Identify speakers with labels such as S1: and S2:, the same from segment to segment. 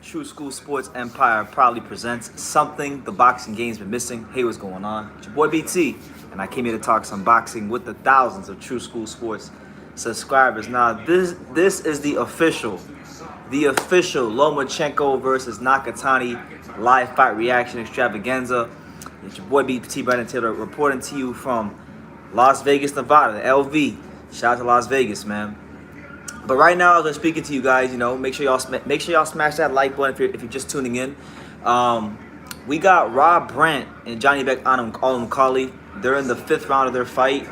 S1: True School Sports Empire proudly presents something the boxing game's been missing. Hey, what's going on? It's your boy BT, and I came here to talk some boxing with the thousands of True School Sports subscribers. Now, this is the official Lomachenko versus Nakatani live fight reaction extravaganza. It's your boy BT Brant Taylor reporting to you from Las Vegas, Nevada, the LV. Shout out to Las Vegas, man. But right now, as I'm speaking to you guys, make sure y'all smash that like button if you're just tuning in. We got Brant and Johnny Beck Collie. They're in the 5th round of their fight.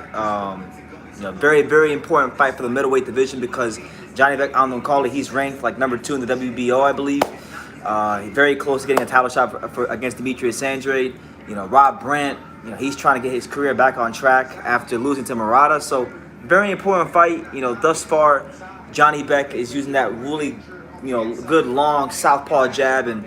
S1: Very, very important fight for the middleweight division because Johnny Beck Collie, he's ranked like number 2 in the WBO, I believe. Very close to getting a title shot against Demetrius Andrade. Brant, he's trying to get his career back on track after losing to Murata. So very important fight. Thus far, Johnny Beck is using that really, good long southpaw jab and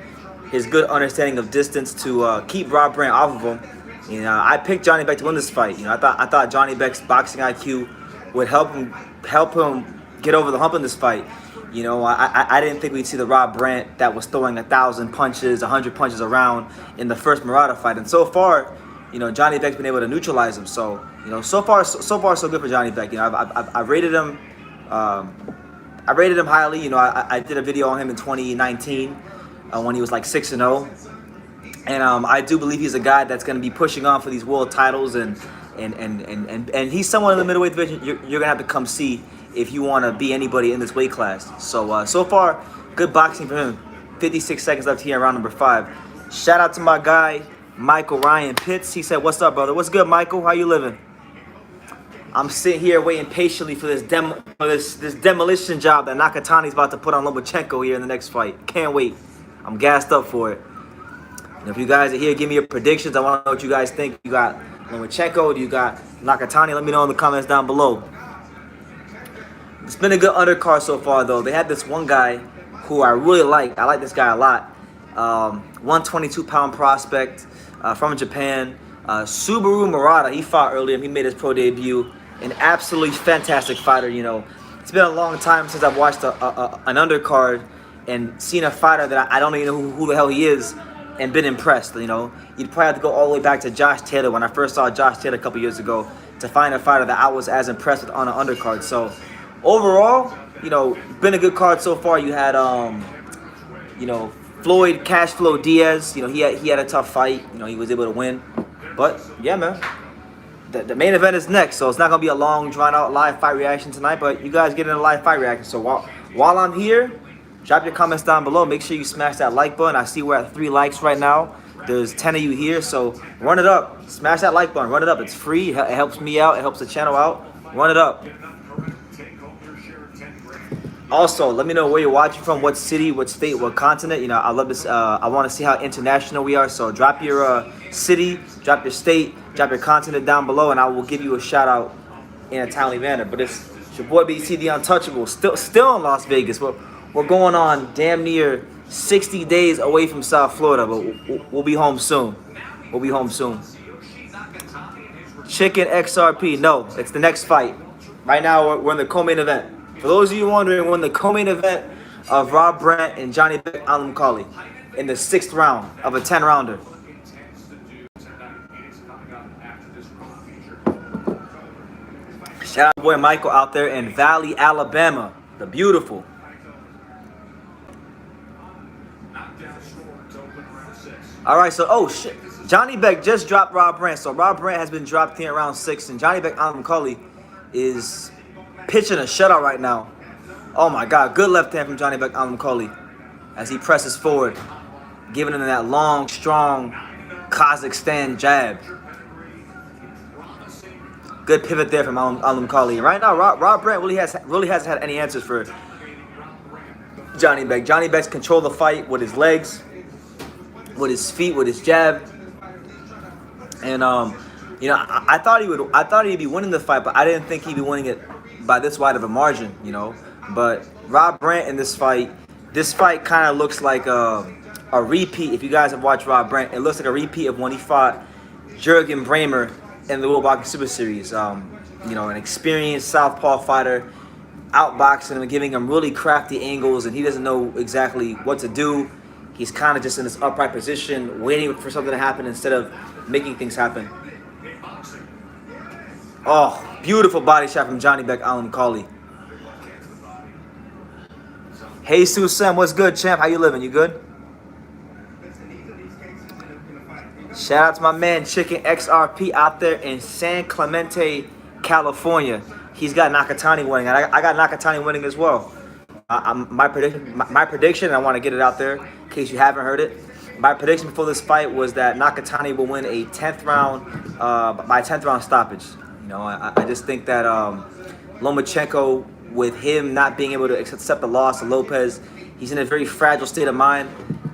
S1: his good understanding of distance to keep Brant off of him. I picked Johnny Beck to win this fight. I thought Johnny Beck's boxing IQ would help him get over the hump in this fight. I didn't think we'd see the Brant that was throwing 1,000 punches, 100 punches around in the first Murata fight. And so far, Johnny Beck's been able to neutralize him. So, so far so good for Johnny Beck. I rated him. I rated him highly. I did a video on him in 2019 when he was like 6-0, and I do believe he's a guy that's going to be pushing on for these world titles, and he's someone in the middleweight division you're gonna have to come see if you want to be anybody in this weight class. So so far, good boxing for him. 56 seconds left here in round number 5. Shout out to my guy Michael Ryan Pitts. He said, "What's up, brother? What's good, Michael? How you living?" I'm sitting here waiting patiently for this demolition job that Nakatani's about to put on Lomachenko here in the next fight. Can't wait. I'm gassed up for it. If you guys are here, give me your predictions. I want to know what you guys think. You got Lomachenko? Do you got Nakatani? Let me know in the comments down below. It's been a good undercard so far, though. They had this one guy who I really like. I like this guy a lot. 122-pound prospect from Japan. Subaru Murata. He fought earlier. He made his pro debut. An absolutely fantastic fighter. It's been a long time since I've watched an undercard and seen a fighter that I don't even know who the hell he is and been impressed. You'd probably have to go all the way back to Josh Taylor when I first saw Josh Taylor a couple years ago to find a fighter that I was as impressed with on an undercard. So overall, been a good card so far. You had Floyd Cashflow Diaz. He had a tough fight. He was able to win. But yeah, man. The main event is next, so it's not gonna be a long, drawn-out live fight reaction tonight. But you guys get in a live fight reaction. So while I'm here, drop your comments down below. Make sure you smash that like button. I see we're at 3 likes right now. There's 10 of you here, so run it up. Smash that like button. Run it up. It's free. It helps me out. It helps the channel out. Run it up. Also, let me know where you're watching from, what city, what state, what continent. I love this. I want to see how international we are. So drop your city, drop your state, drop your continent down below, and I will give you a shout out in a timely manner. But it's your boy BC the Untouchable, still in Las Vegas. We're going on damn near 60 days away from South Florida, but we'll be home soon. We'll be home soon. Chicken XRP. No, it's the next fight. Right now, we're in the co-main event. For those of you wondering, we're in the co-main event of Brant and Johnny Beck Collie in the 6th round of a 10-rounder. Shout out to boy Michael out there in Valley, Alabama. The beautiful. All right, so, oh, shit. Johnny Beck just dropped Brant. So Brant has been dropped here in round 6, and Johnny Beck Collie is pitching a shutout right now. Oh my God, good left hand from Johnny Beck Collie as he presses forward, giving him that long, strong Kazakhstan jab. Good pivot there from Collie. Right now, Brant really hasn't had any answers for Johnny Beck. Johnny Beck's controlled the fight with his legs, with his feet, with his jab, and I thought he'd be winning the fight, but I didn't think he'd be winning it by this wide of a margin, But Brant in this fight kind of looks like a repeat. If you guys have watched Brant, it looks like a repeat of when he fought Jürgen Brämer in the World Boxing Super Series. An experienced southpaw fighter, outboxing him and giving him really crafty angles, and he doesn't know exactly what to do. He's kind of just in this upright position, waiting for something to happen instead of making things happen. Oh, beautiful body shot from Johnny Beck Alamkali. Hey, Sue Sam, what's good, champ? How you living? You good? Shout out to my man Chicken XRP out there in San Clemente, California. He's got Nakatani winning, and I got Nakatani winning as well. My prediction, and I want to get it out there in case you haven't heard it. My prediction before this fight was that Nakatani will win a 10th round by 10th round stoppage. You know, I just think that Lomachenko, with him not being able to accept the loss of Lopez, he's in a very fragile state of mind.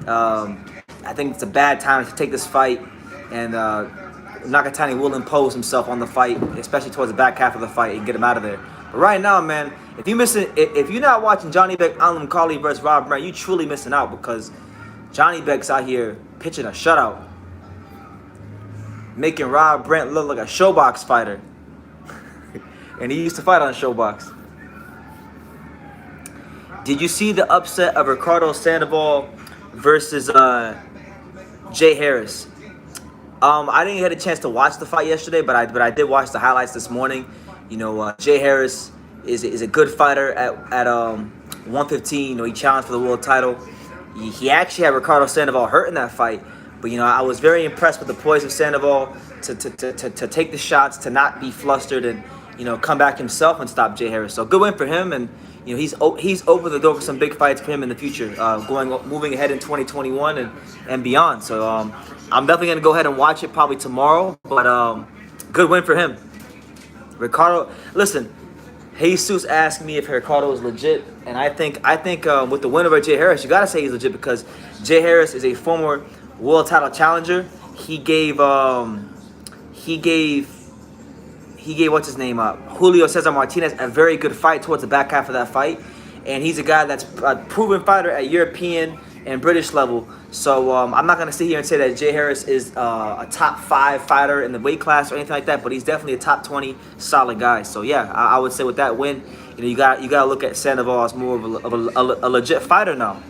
S1: I think it's a bad time to take this fight, and Nakatani will impose himself on the fight, especially towards the back half of the fight, and get him out of there. But right now, man, if you're not watching Johnny Beck Alamkali versus Rob Brant, you truly missing out, because Johnny Beck's out here pitching a shutout, making Rob Brant look like a showbox fighter, and he used to fight on showbox. Did you see the upset of Ricardo Sandoval versus Jay Harris? I didn't get a chance to watch the fight yesterday, but I did watch the highlights this morning. You know, Jay Harris is a good fighter at 115. You know, he challenged for the world title. He actually had Ricardo Sandoval hurt in that fight, but you know, I was very impressed with the poise of Sandoval to take the shots, to not be flustered, and you know, come back himself and stop Jay Harris. So good win for him, and you know, he's opened the door for some big fights for him in the future, moving ahead in 2021 and beyond. So I'm definitely gonna go ahead and watch it probably tomorrow. But good win for him. Ricardo, listen, Jesus asked me if Ricardo is legit, and I think with the win over Jay Harris, you gotta say he's legit, because Jay Harris is a former world title challenger. He gave what's his name up, Julio Cesar Martinez, a very good fight towards the back half of that fight, and he's a guy that's a proven fighter at European and British level. So I'm not gonna sit here and say that Jay Harris is a top 5 fighter in the weight class or anything like that, but he's definitely a top 20 solid guy. So yeah, I would say with that win, you know, you got to look at Sandoval as more of a legit fighter now.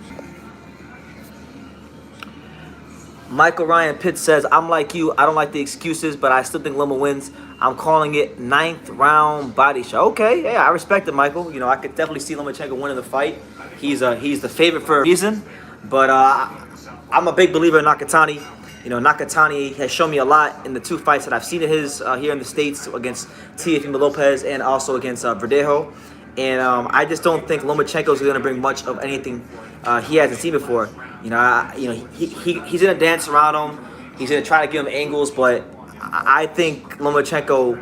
S1: Michael Ryan Pitt says, I'm like you, I don't like the excuses, but I still think Loma wins. I'm calling it 9th round body shot. Okay, yeah, I respect it, Michael. You know, I could definitely see Lomachenko winning the fight. He's the favorite for a reason, but I'm a big believer in Nakatani. You know, Nakatani has shown me a lot in the 2 fights that I've seen of his here in the States, against Teofimo Lopez and also against Verdejo. And I just don't think Lomachenko is going to bring much of anything he hasn't seen before. You know, he's going to dance around him. He's going to try to give him angles, but I think Lomachenko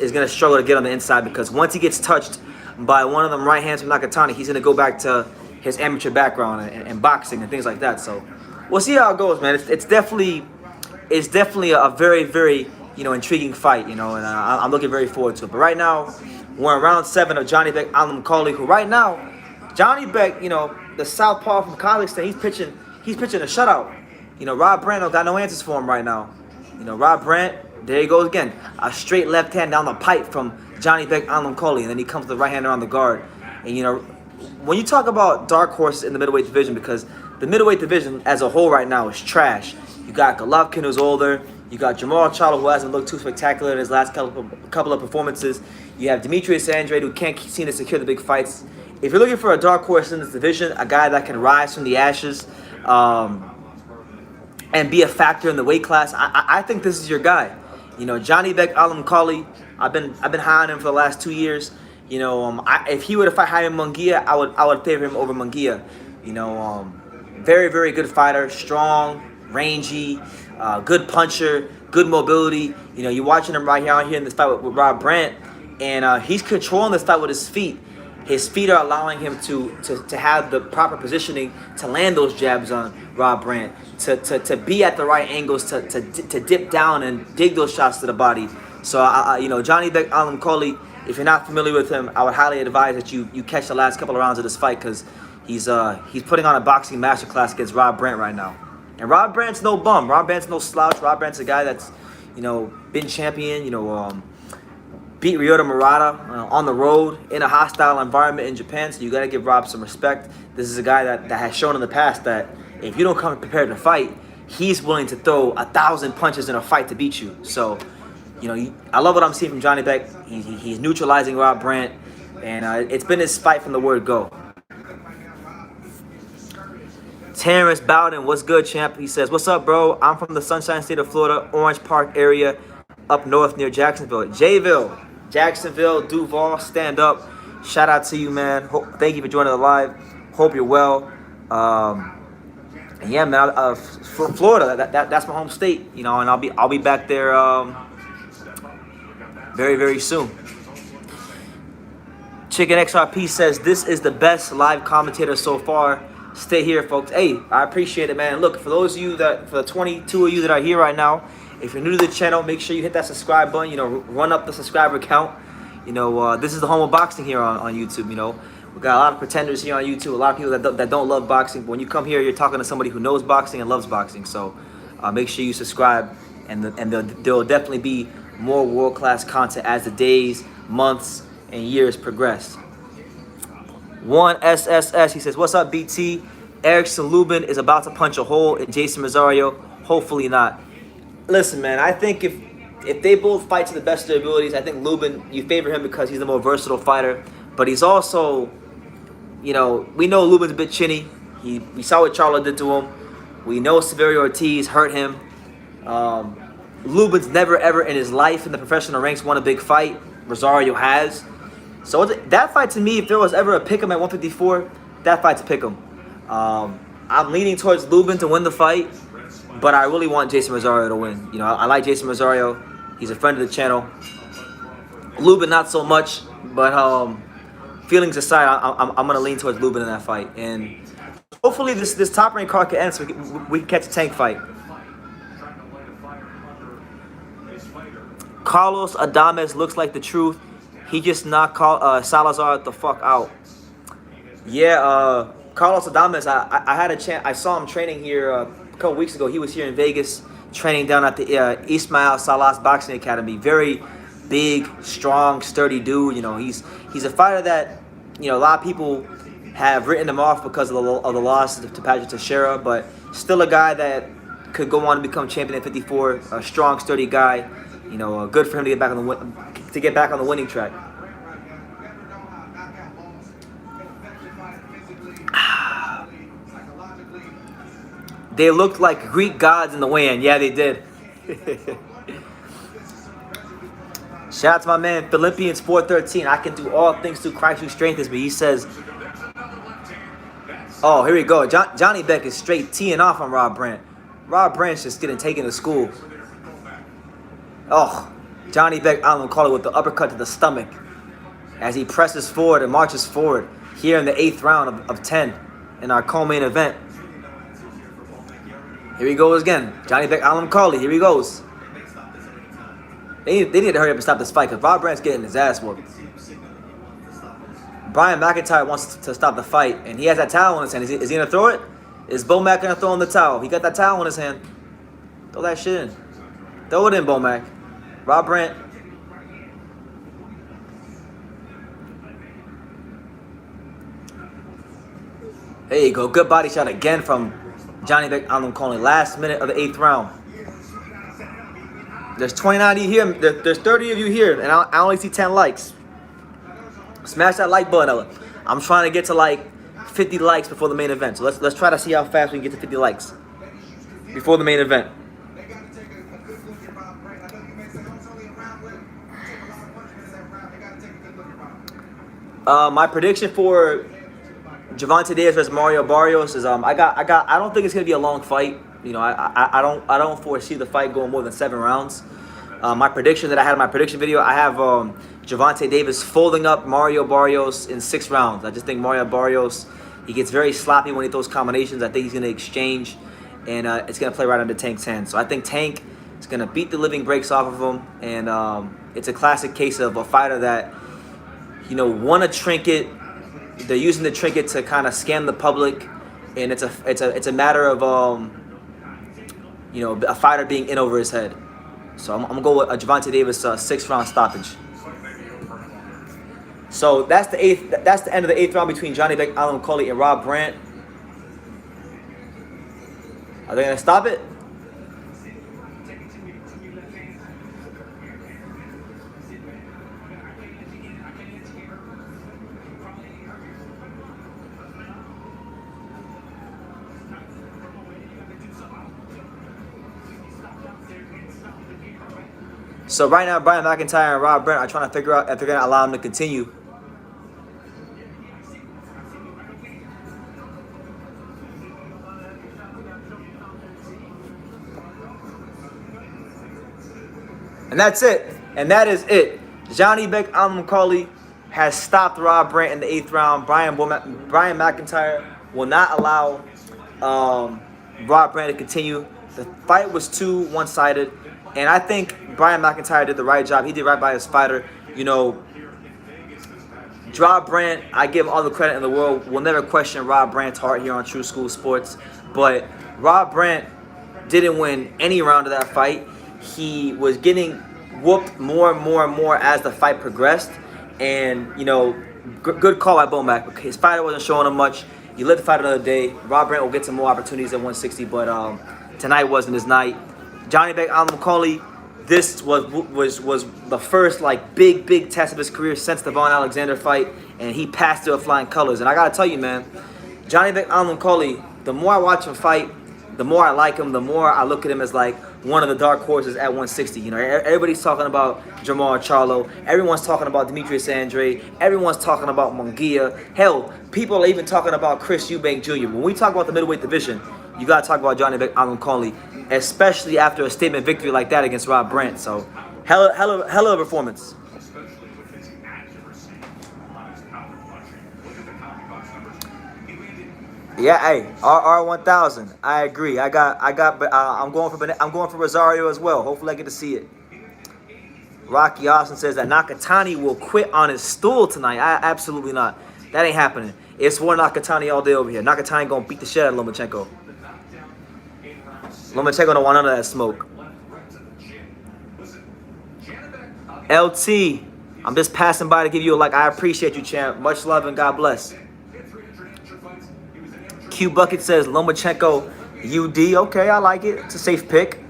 S1: is going to struggle to get on the inside, because once he gets touched by one of them right hands from Nakatani, he's going to go back to his amateur background and boxing and things like that. So we'll see how it goes, man. It's definitely a very, very, you know, intriguing fight, you know, and I'm looking very forward to it. But right now, we're in round 7 of Johnny Beck Alamkali, who right now, Johnny Beck, you know, the southpaw from Kazakhstan, he's pitching a shutout. You know, Rob Brant got no answers for him right now. You know, Rob Brant, there he goes again. A straight left hand down the pipe from Johnny Beck Alamkali, and then he comes with the right hand around the guard. And, you know, when you talk about dark horses in the middleweight division, because the middleweight division as a whole right now is trash. You got Golovkin, who's older. You got Jamal Charlo, who hasn't looked too spectacular in his last couple of performances. You have Demetrius Andrade, who can't seem to secure the big fights. If you're looking for a dark horse in this division, a guy that can rise from the ashes and be a factor in the weight class, I think this is your guy. You know, Johnny Beck Alamkali, I've been high on him for the last 2 years. You know, if he were to fight Jaime Munguia, I would favor him over Munguia. You know, very, very good fighter, strong, rangy, good puncher, good mobility. You know, you're watching him right here in this fight with Rob Brant, and he's controlling this fight with his feet. His feet are allowing him to have the proper positioning to land those jabs on Rob Brant, to be at the right angles, to dip down and dig those shots to the body. So, you know, Johnny Beck Alamkali, if you're not familiar with him, I would highly advise that you catch the last couple of rounds of this fight, because he's putting on a boxing masterclass against Rob Brant right now. And Rob Brant's no bum. Rob Brant's no slouch. Rob Brant's a guy that's, you know, been champion, you know, beat Ryota Murata on the road in a hostile environment in Japan, so you got to give Rob some respect. This is a guy that has shown in the past that if you don't come prepared to fight, he's willing to throw 1,000 punches in a fight to beat you. So, I love what I'm seeing from Johnny Beck. He's neutralizing Rob Brant, and it's been his fight from the word go. Terrence Bowden, what's good, champ? He says, what's up, bro? I'm from the Sunshine State of Florida, Orange Park area, up north near Jacksonville. Jayville, Jacksonville, Duval, stand up. Shout out to you, man. Thank you for joining the live. Hope you're well. And yeah, man, Florida, that's my home state, and I'll be back there very, very soon. Chicken XRP says, this is the best live commentator so far. Stay here, folks. Hey, I appreciate it, man. Look, for those of you for the 22 of you that are here right now, if you're new to the channel, make sure you hit that subscribe button. Run up the subscriber count. This is the home of boxing here on YouTube. We got a lot of pretenders here on YouTube. A lot of people that don't love boxing. But when you come here, you're talking to somebody who knows boxing and loves boxing. So make sure you subscribe, and there will definitely be more world-class content as the days, months, and years progress. One SSS, he says, what's up, BT? Erickson Lubin is about to punch a hole in Jason Rosario. Hopefully not. Listen, man, I think if they both fight to the best of their abilities, I think Lubin, you favor him because he's the more versatile fighter. But he's also, we know Lubin's a bit chinny. We saw what Charlo did to him. We know Severio Ortiz hurt him. Lubin's never, ever in his life in the professional ranks won a big fight. Rosario has. So that fight, to me, if there was ever a pick 'em at 154, that fight's a pick 'em. I'm leaning towards Lubin to win the fight, but I really want Jason Rosario to win. I like Jason Rosario. He's a friend of the channel. Lubin, not so much, but feelings aside, I'm going to lean towards Lubin in that fight. And hopefully this top-ranked card can end so we can catch a Tank fight. Carlos Adames looks like the truth. He just knocked Salazar the fuck out. Yeah, Carlos Adames, I had a chance. I saw him training here a couple weeks ago. He was here in Vegas training down at the Ismail Salas Boxing Academy. Very big, strong, sturdy dude. He's a fighter that a lot of people have written him off because of the loss to Patrick Teixeira, but still a guy that could go on to become champion at 54. A strong, sturdy guy. Good for him to get back on the winning track. They looked like Greek gods in the weigh-in. Yeah, they did. Shout out to my man Philippians 4:13. I can do all things through Christ who strengthens me. He says, oh, here we go. Johnny Beck is straight teeing off on Rob Brant. Rob Brant's just getting taken to school. Oh, Johnny Beck, I'm going to call it with the uppercut to the stomach as he presses forward and marches forward here in the 8th round of 10 in our co-main event. Here he goes again. Johnny Beck, Alan McCauley. Here he goes. They need to hurry up and stop this fight because Rob Brant's getting his ass whooped. Brian McIntyre wants to stop the fight, and he has that towel in his hand. Is he going to throw it? Is Bomac going to throw in the towel? He got that towel in his hand. Throw that shit in. Throw it in, Bomac. Rob Brant. There you go. Good body shot again from Johnny Beck. I'm calling last minute of the 8th round. There's 29 of you here. There's 30 of you here, and I only see 10 likes. Smash that like button. I'm trying to get to like 50 likes before the main event. So let's try to see how fast we can get to 50 likes before the main event. My prediction for Gervonta Davis versus Mario Barrios is I don't think it's gonna be a long fight. I don't foresee the fight going more than 7 rounds. My prediction that I had in my prediction video, I have Gervonta Davis folding up Mario Barrios in 6 rounds. I just think Mario Barrios, he gets very sloppy when he throws combinations. I think he's gonna exchange, and it's gonna play right under Tank's hands. So I think Tank is gonna beat the living breaks off of him, and it's a classic case of a fighter that won a trinket. They're using the trinket to kind of scam the public, and it's a matter of a fighter being in over his head. So I'm gonna go with a Gervonta Davis 6th round stoppage. So that's the eighth. That's the end of the 8th round between Johnny Beck, Alan McCauley, and Rob Brant. Are they gonna stop it? So right now, Brian McIntyre and Rob Brant are trying to figure out if they're going to allow him to continue. And that's it. And that is it. Johnny Beck, Alan McCauley has stopped Rob Brant in the 8th round. Brian McIntyre will not allow Rob Brant to continue. The fight was too one-sided. And I think Brian McIntyre did the right job. He did right by his fighter. You know, Rob Brant, I give him all the credit in the world. We'll never question Rob Brant's heart here on True School Sports. But Rob Brant didn't win any round of that fight. He was getting whooped more and more and more as the fight progressed. And, you know, good call by Bomac. His fighter wasn't showing him much. You live to fight another day. Rob Brant will get some more opportunities at 160, but tonight wasn't his night. Johnny Beck, Alan McCauley, this was the first like big test of his career since the Vaughn Alexander fight, and he passed through flying colors. And I gotta tell you, man, Johnny Beck, Alan McCauley, the more I watch him fight, the more I like him, the more I look at him as like one of the dark horses at 160. You know, everybody's talking about Jamal Charlo, everyone's talking about Demetrius Andre, everyone's talking about Munguia. Hell, people are even talking about Chris Eubank Jr. When we talk about the middleweight division, you gotta talk about Johnny Beck, Alan McCauley, especially after a statement victory like that against Rob Brant. So, hell of a performance. Yeah, hey, RR1000. I agree. I'm going for Rosario as well. Hopefully, I get to see it. Rocky Austin says that Nakatani will quit on his stool tonight. Absolutely not. That ain't happening. It's for Nakatani all day over here. Nakatani gonna beat the shit out of Lomachenko. Lomachenko don't want none of that smoke. LT, I'm just passing by to give you a like. I appreciate you, champ. Much love and God bless. Q Bucket says Lomachenko UD. Okay, I like it. It's a safe pick.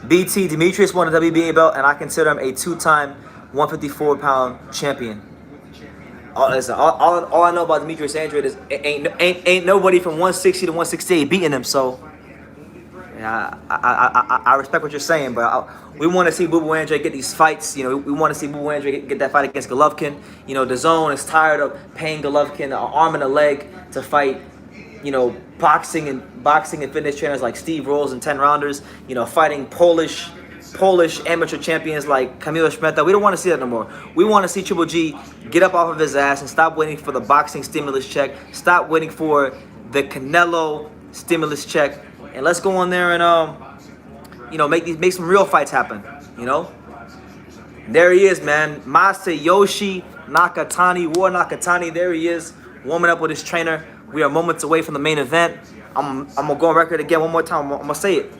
S1: BT, Demetrius won a WBA belt, and I consider him a 2-time 154-pound champion. Listen, all I know about Demetrius Andre is ain't nobody from 160 to 168 beating him. So, yeah, I respect what you're saying, but we want to see Boo Boo Andre get these fights. You know, we want to see Boo Boo Andre get that fight against Golovkin. You know, the zone is tired of paying Golovkin an arm and a leg to fight. You know, boxing and fitness trainers like Steve Rolls and 10-rounders. You know, fighting Polish amateur champions like Camilo Schmeta. We don't want to see that no more. We want to see Triple G get up off of his ass and stop waiting for the boxing stimulus check. Stop waiting for the Canelo stimulus check. And let's go on there and you know, make some real fights happen. You know? And there he is, man. Masayoshi Nakatani, War Nakatani. There he is, warming up with his trainer. We are moments away from the main event. I'm gonna go on record again one more time. I'm gonna say it.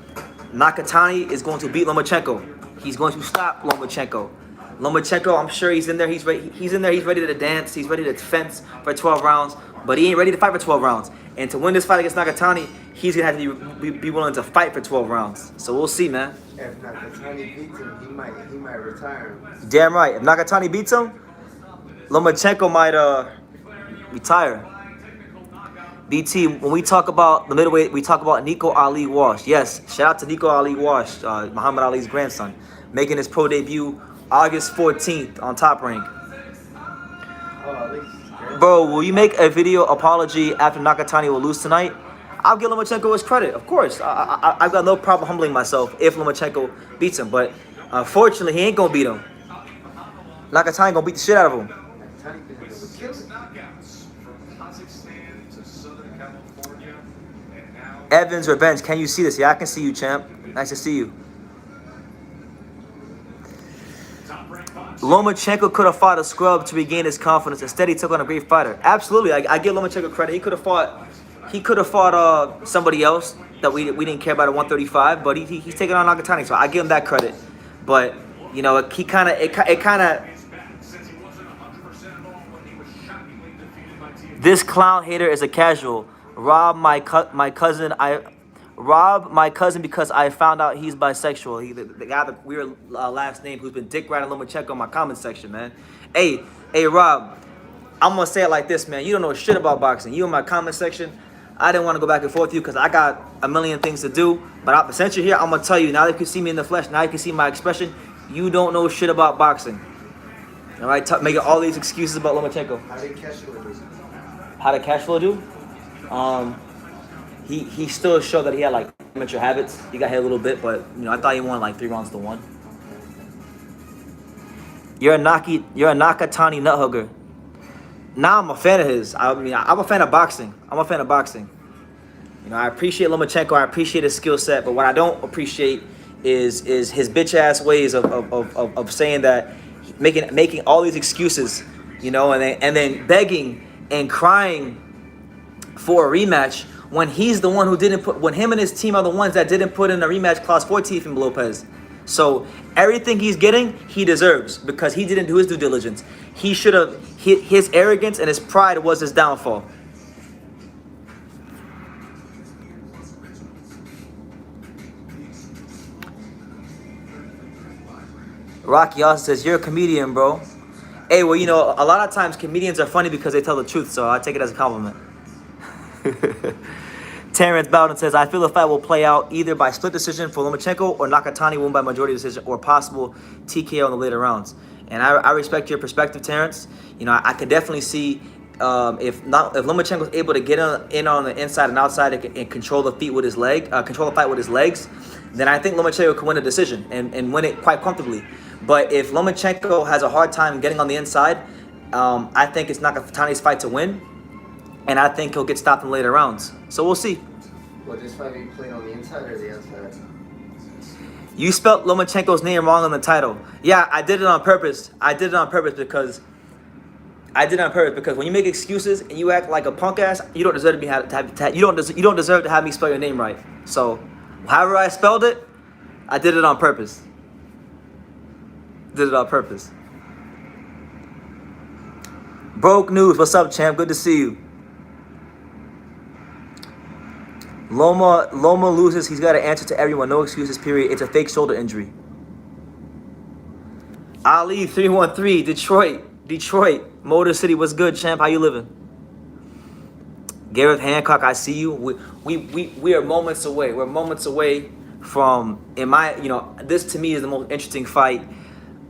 S1: Nakatani is going to beat Lomachenko. He's going to stop Lomachenko. Lomachenko, I'm sure he's in there. He's ready. He's in there. He's ready to dance. He's ready to fence for 12 rounds. But he ain't ready to fight for 12 rounds. And to win this fight against Nakatani, he's gonna have to be willing to fight for 12 rounds. So we'll see, man.
S2: If Nakatani beats him, he might retire.
S1: Damn right. If Nakatani beats him, Lomachenko might retire. BT, when we talk about the middleweight, we talk about Nico Ali Walsh. Yes, shout out to Nico Ali Walsh, Muhammad Ali's grandson, making his pro debut August 14th on Top Rank. Bro, will you make a video apology after Nakatani will lose tonight? I'll give Lomachenko his credit, of course. I've got no problem humbling myself if Lomachenko beats him, but unfortunately, he ain't gonna beat him. Nakatani gonna beat the shit out of him. Evans Revenge, can you see this? Yeah, I can see you, champ. Nice to see you. Lomachenko could have fought a scrub to regain his confidence. Instead, he took on a great fighter. Absolutely, I give Lomachenko credit. He could have fought somebody else that we didn't care about at 135, but he's taking on Nakatani, so I give him that credit. But you know, it kind of This clown hater is a casual. Rob my cousin because I found out he's bisexual. The guy with the weird last name who's been dick riding Lomachenko in my comment section, man. Hey Rob, I'm gonna say it like this, man. You don't know shit about boxing. You in my comment section. I didn't want to go back and forth with you because I got a million things to do. But since you're here, I'm gonna tell you now that you can see me in the flesh. Now you can see my expression. You don't know shit about boxing. All right, making all these excuses about Lomachenko.
S2: How did Cashflow do?
S1: How did Cashflow do? He still showed that he had like amateur habits. He got hit a little bit, but I thought he won like 3-1. You're a Nakatani nut hugger. Nah, I'm a fan of his. I'm a fan of boxing. I appreciate Lomachenko. I appreciate his skill set, but what I don't appreciate is his bitch ass ways of saying that, making all these excuses, and then begging and crying for a rematch when he's the one who when him and his team are the ones that didn't put in a rematch clause for Teofimo Lopez. So everything he's getting, he deserves because he didn't do his due diligence. He should have. His arrogance and his pride was his downfall. Rocky also says, you're a comedian, bro. Hey, well, a lot of times comedians are funny because they tell the truth, so I take it as a compliment. Terrence Bowden says, I feel the fight will play out either by split decision for Lomachenko or Nakatani win by majority decision or possible TKO in the later rounds. And I respect your perspective, Terrence. I could definitely see if Lomachenko is able to get in on the inside and outside and control the fight with his legs, then I think Lomachenko can win a decision and win it quite comfortably. But if Lomachenko has a hard time getting on the inside, I think it's Nakatani's fight to win, and I think he'll get stopped in later rounds. So we'll see.
S2: Will this fight be played on the inside or the outside?
S1: You spelled Lomachenko's name wrong on the title. Yeah, I did it on purpose. Because when you make excuses and you act like a punk ass, you don't deserve you don't deserve to have me spell your name right. So, however I spelled it, I did it on purpose. Broke news. What's up, champ? Good to see you. Loma loses. He's got an answer to everyone. No excuses, period. It's a fake shoulder injury. Ali 313 Detroit Motor City. What's good, champ? How you living? Gareth Hancock, I see you. We are moments away. We're moments away from, this to me is the most interesting fight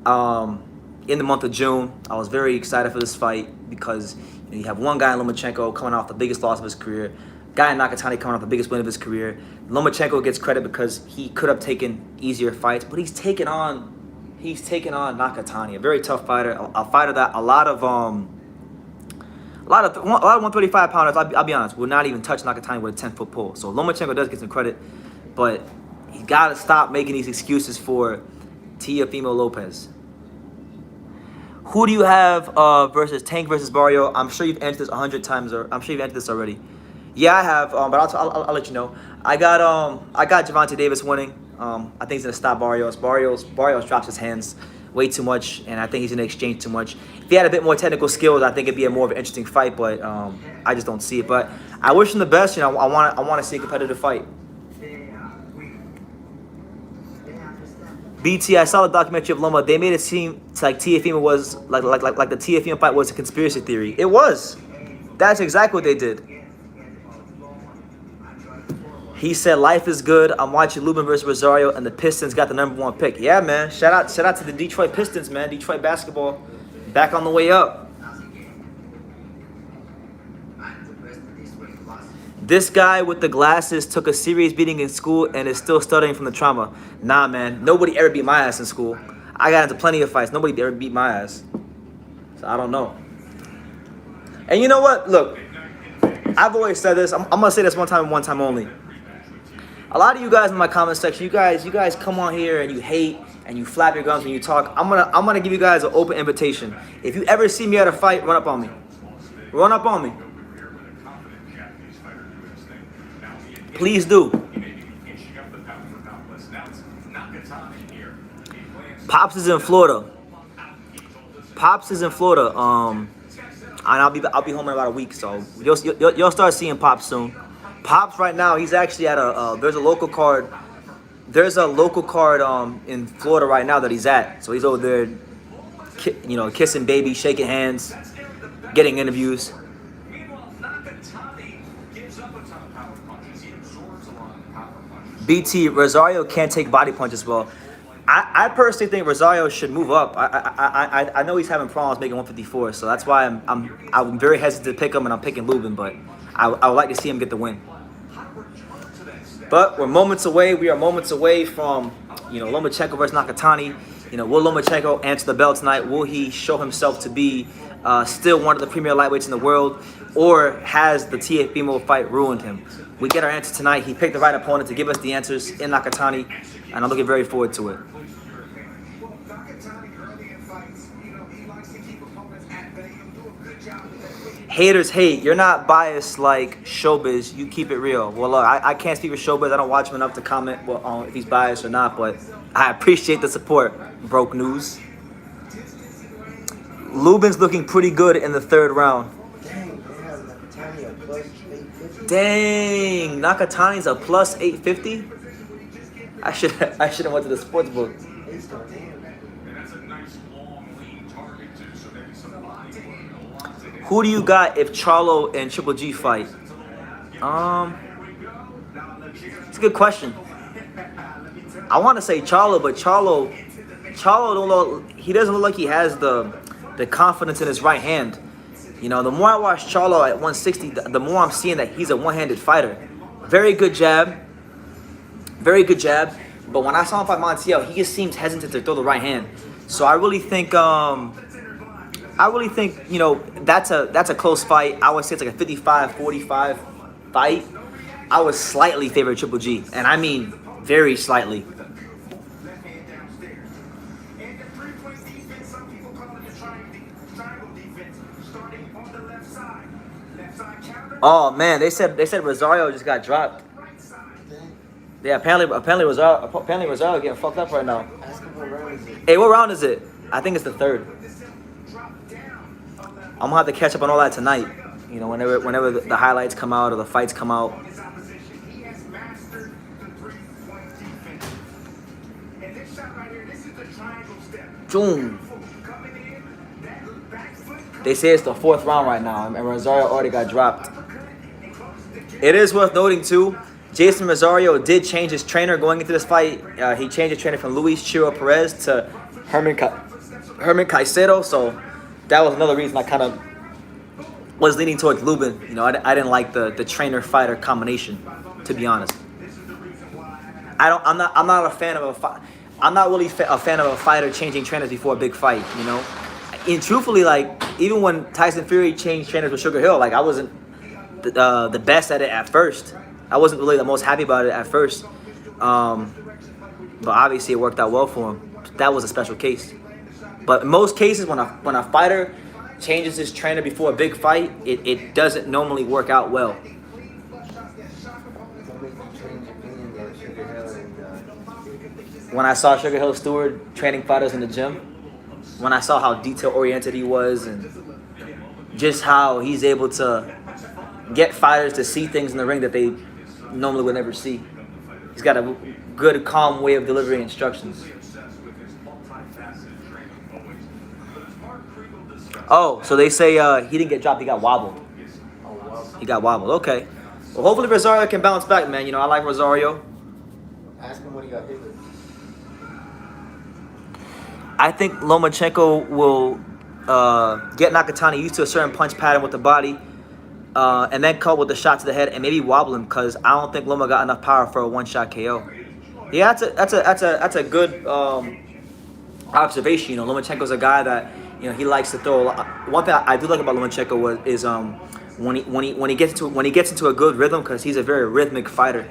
S1: in the month of June. I was very excited for this fight because you have one guy in Lomachenko coming off the biggest loss of his career, guy in Nakatani coming off the biggest win of his career. Lomachenko gets credit because he could have taken easier fights, but he's taken on Nakatani, a very tough fighter, a fighter that a lot of 135 pounders, I'll be honest, will not even touch Nakatani with a 10-foot pole. So Lomachenko does get some credit, but he's got to stop making these excuses for Teofimo Lopez. Who do you have versus Tank versus Barrio? I'm sure you've answered this 100 times, or I'm sure you've answered this already. Yeah, I have, but I'll let you know. I got Gervonta Davis winning. I think he's gonna stop Barrios. Barrios drops his hands way too much, and I think he's gonna exchange too much. If he had a bit more technical skills, I think it'd be a more of an interesting fight. But I just don't see it. But I wish him the best. I want to see a competitive fight. BT, I saw the documentary of Loma. They made it seem like Teofimo was like the Teofimo fight was a conspiracy theory. It was. That's exactly what they did. He said, life is good. I'm watching Lubin versus Rosario, and the Pistons got the #1 pick. Yeah, man. Shout out to the Detroit Pistons, man. Detroit basketball back on the way up. This guy with the glasses took a serious beating in school and is still studying from the trauma. Nah, man. Nobody ever beat my ass in school. I got into plenty of fights. Nobody ever beat my ass. So I don't know. And you know what? Look, I've always said this. I'm going to say this one time and one time only. A lot of you guys in my comment section, you guys come on here and you hate and you flap your gums when you talk. I'm gonna give you guys an open invitation. If you ever see me at a fight, run up on me. Run up on me. Please do. Pops is in Florida. and I'll be home in about a week, so you'll start seeing Pops soon. Pops right now, he's actually at a there's a local card. There's a local card in Florida right now that he's at. So he's over there, kissing baby, shaking hands, getting interviews. BT, Rosario can't take body punches well. I personally think Rosario should move up. I know he's having problems making 154, so that's why I'm very hesitant to pick him, and I'm picking Lubin, but I would like to see him get the win. But we're moments away. We are moments away from Lomachenko versus Nakatani. Will Lomachenko answer the bell tonight? Will he show himself to be still one of the premier lightweights in the world, or has the TFBMO fight ruined him? We get our answer tonight. He picked the right opponent to give us the answers in Nakatani, and I'm looking very forward to it. Haters hate. You're not biased like Showbiz. You keep it real. Well, look, I can't speak for Showbiz. I don't watch him enough to comment on if he's biased or not, but I appreciate the support. Broke news. Lubin's looking pretty good in the third round. Dang, Nakatani's a plus 850. I should have went to the sports book. Who do you got if Charlo and Triple G fight? It's a good question. I want to say Charlo, but Charlo don't look. He doesn't look like he has the confidence in his right hand. The more I watch Charlo at 160, the more I'm seeing that he's a one-handed fighter. Very good jab. But when I saw him fight Montiel, he just seems hesitant to throw the right hand. So I really think that's a close fight. I would say it's like a 55-45 fight. I would slightly favor Triple G, and I mean very slightly. Oh man, they said Rosario just got dropped. Yeah, apparently Rosario getting fucked up right now. Hey, what round is it? I think it's the third. I'm gonna have to catch up on all that tonight. Whenever the highlights come out or the fights come out. Boom. They say it's the fourth round right now, and Rosario already got dropped. It is worth noting too, Jason Rosario did change his trainer going into this fight. He changed his trainer from Luis Chiro Perez to Herman Caicedo, so that was another reason I kind of was leaning towards Lubin. I didn't like the trainer-fighter combination, to be honest. I'm not a fan of I'm not really a fan of a fighter changing trainers before a big fight. And truthfully, even when Tyson Fury changed trainers with Sugar Hill, I wasn't the best at it at first. I wasn't really the most happy about it at first. But obviously it worked out well for him. That was a special case. But in most cases, when a fighter changes his trainer before a big fight, it doesn't normally work out well. When I saw Sugar Hill Stewart training fighters in the gym, when I saw how detail-oriented he was and just how he's able to get fighters to see things in the ring that they normally would never see. He's got a good, calm way of delivering instructions. Oh, so they say he didn't get dropped, he got wobbled. He got wobbled, okay. Well, hopefully Rosario can bounce back, man. I like Rosario.
S2: Ask him what he got hit with.
S1: I think Lomachenko will get Nakatani used to a certain punch pattern with the body, and then cut with the shot to the head and maybe wobble him, because I don't think Loma got enough power for a one-shot KO. Yeah, that's a good observation. Lomachenko's a guy that he likes to throw a lot. One thing I do like about Lomachenko is when he gets into a good rhythm, because he's a very rhythmic fighter.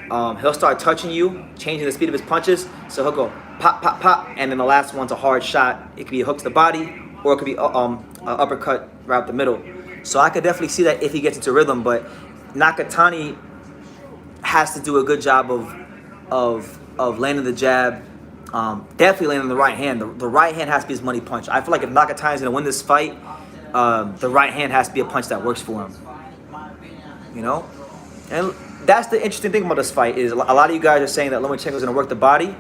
S1: He'll start touching you, changing the speed of his punches. So he'll go pop, pop, pop, and then the last one's a hard shot. It could be a hook to the body, or it could be uppercut right up the middle. So I could definitely see that if he gets into rhythm. But Nakatani has to do a good job of landing the jab. Definitely landing the right hand. The right hand has to be his money punch. I feel like if Nakatani's going to win this fight, the right hand has to be a punch that works for him. You know, and that's the interesting thing about this fight is a lot of you guys are saying that Lomachenko is going to work the body,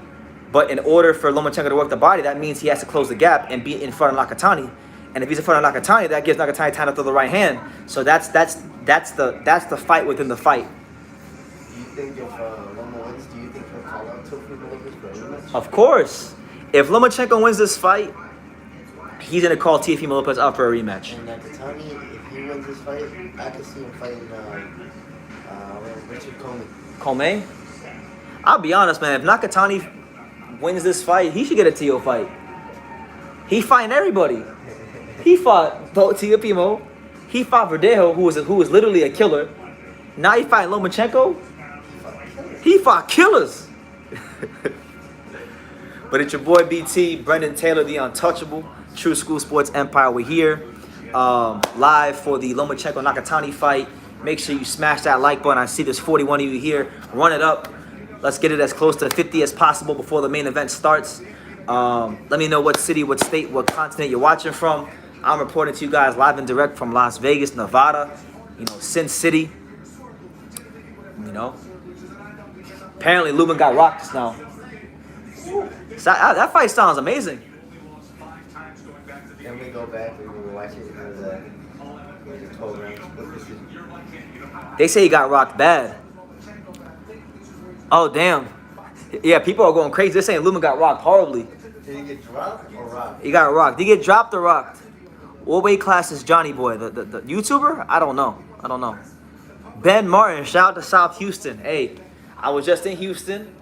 S1: but in order for Lomachenko to work the body, that means he has to close the gap and be in front of Nakatani. And if he's in front of Nakatani, that gives Nakatani time to throw the right hand. So that's the fight within the fight.
S2: Do you think if Loma wins, do you think he'll call out Teofimo Lopez for a rematch?
S1: Of course, if Lomachenko wins this fight, he's going to call Teofimo Lopez out for a rematch.
S2: And Nakatani, if he wins this fight, I could see him fighting Richard Coleman.
S1: Coleman? I'll be honest, man. If Nakatani wins this fight, he should get a TO fight. He fighting everybody. He fought Teofimo. He fought Verdejo, who was literally a killer. Now he fighting Lomachenko. He fought killers. But it's your boy BT, Brendan Taylor, the untouchable. True School Sports Empire. We're here live for the Lomachenko Nakatani fight. Make sure you smash that like button. I see there's 41 of you here. Run it up. Let's get it as close to 50 as possible before the main event starts. Let me know what city, what state, what continent you're watching from. I'm reporting to you guys live and direct from Las Vegas, Nevada. You know, Sin City. You know. Apparently, Lubin got rocked just now. So that fight sounds amazing.
S2: Then we go back and we watch it. It was a 12 round split decision.
S1: They say he got rocked bad. Oh, damn. Yeah, people are going crazy. They're saying Lubin got rocked horribly.
S2: Did he get dropped or rocked?
S1: He got rocked. Did he get dropped or rocked? What weight class is Johnny Boy? The YouTuber? I don't know. Ben Martin, shout out to South Houston. Hey, I was just in Houston.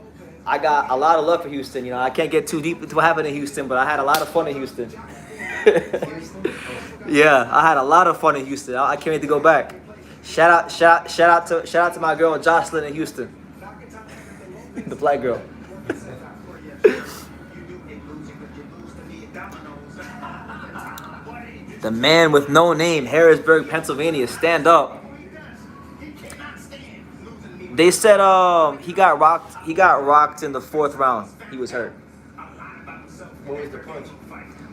S1: I got a lot of love for Houston. You know, I can't get too deep into what happened in Houston, but I had a lot of fun in Houston.
S2: Houston?
S1: Yeah, I had a lot of fun in Houston. I can't wait to go back. Shout out to my girl Jocelyn in Houston. The black girl. The man with no name, Harrisburg, Pennsylvania. Stand up. They said he got rocked. He got rocked in the 4th round. He was hurt.
S2: What was the punch?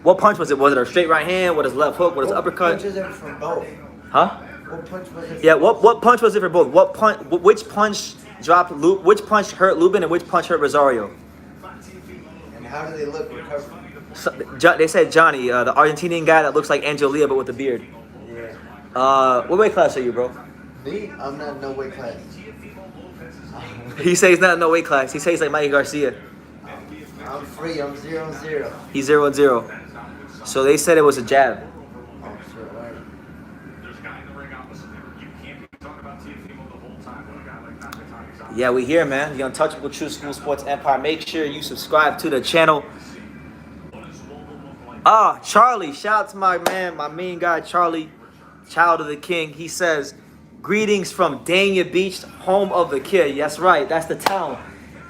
S1: What punch was it? Was it a straight right hand? What is left hook? What is uppercut?
S2: What punch is it from both?
S1: Huh?
S2: What punch was it?
S1: Yeah. What punch was it for both? What punch? Which punch dropped? Which punch hurt Lubin and which punch hurt Rosario?
S2: And how do they look recovered?
S1: So, they said Johnny, the Argentinian guy that looks like Angelia but with a beard.
S2: Yeah.
S1: What weight class are you, bro?
S2: Me? I'm not in no weight class.
S1: He says he's not in no weight class. He says he's like Mikey Garcia.
S2: I'm free. I'm 0-0.
S1: He's 0-0. So they said it was a jab.
S2: Oh, sure. Right.
S1: Yeah, we here, man. The Untouchable True School Sports Empire. Make sure you subscribe to the channel. Charlie. Shout out to my man, my main guy, Charlie, Child of the King. He says, greetings from Dania Beach, home of the kid. That's right. That's the town.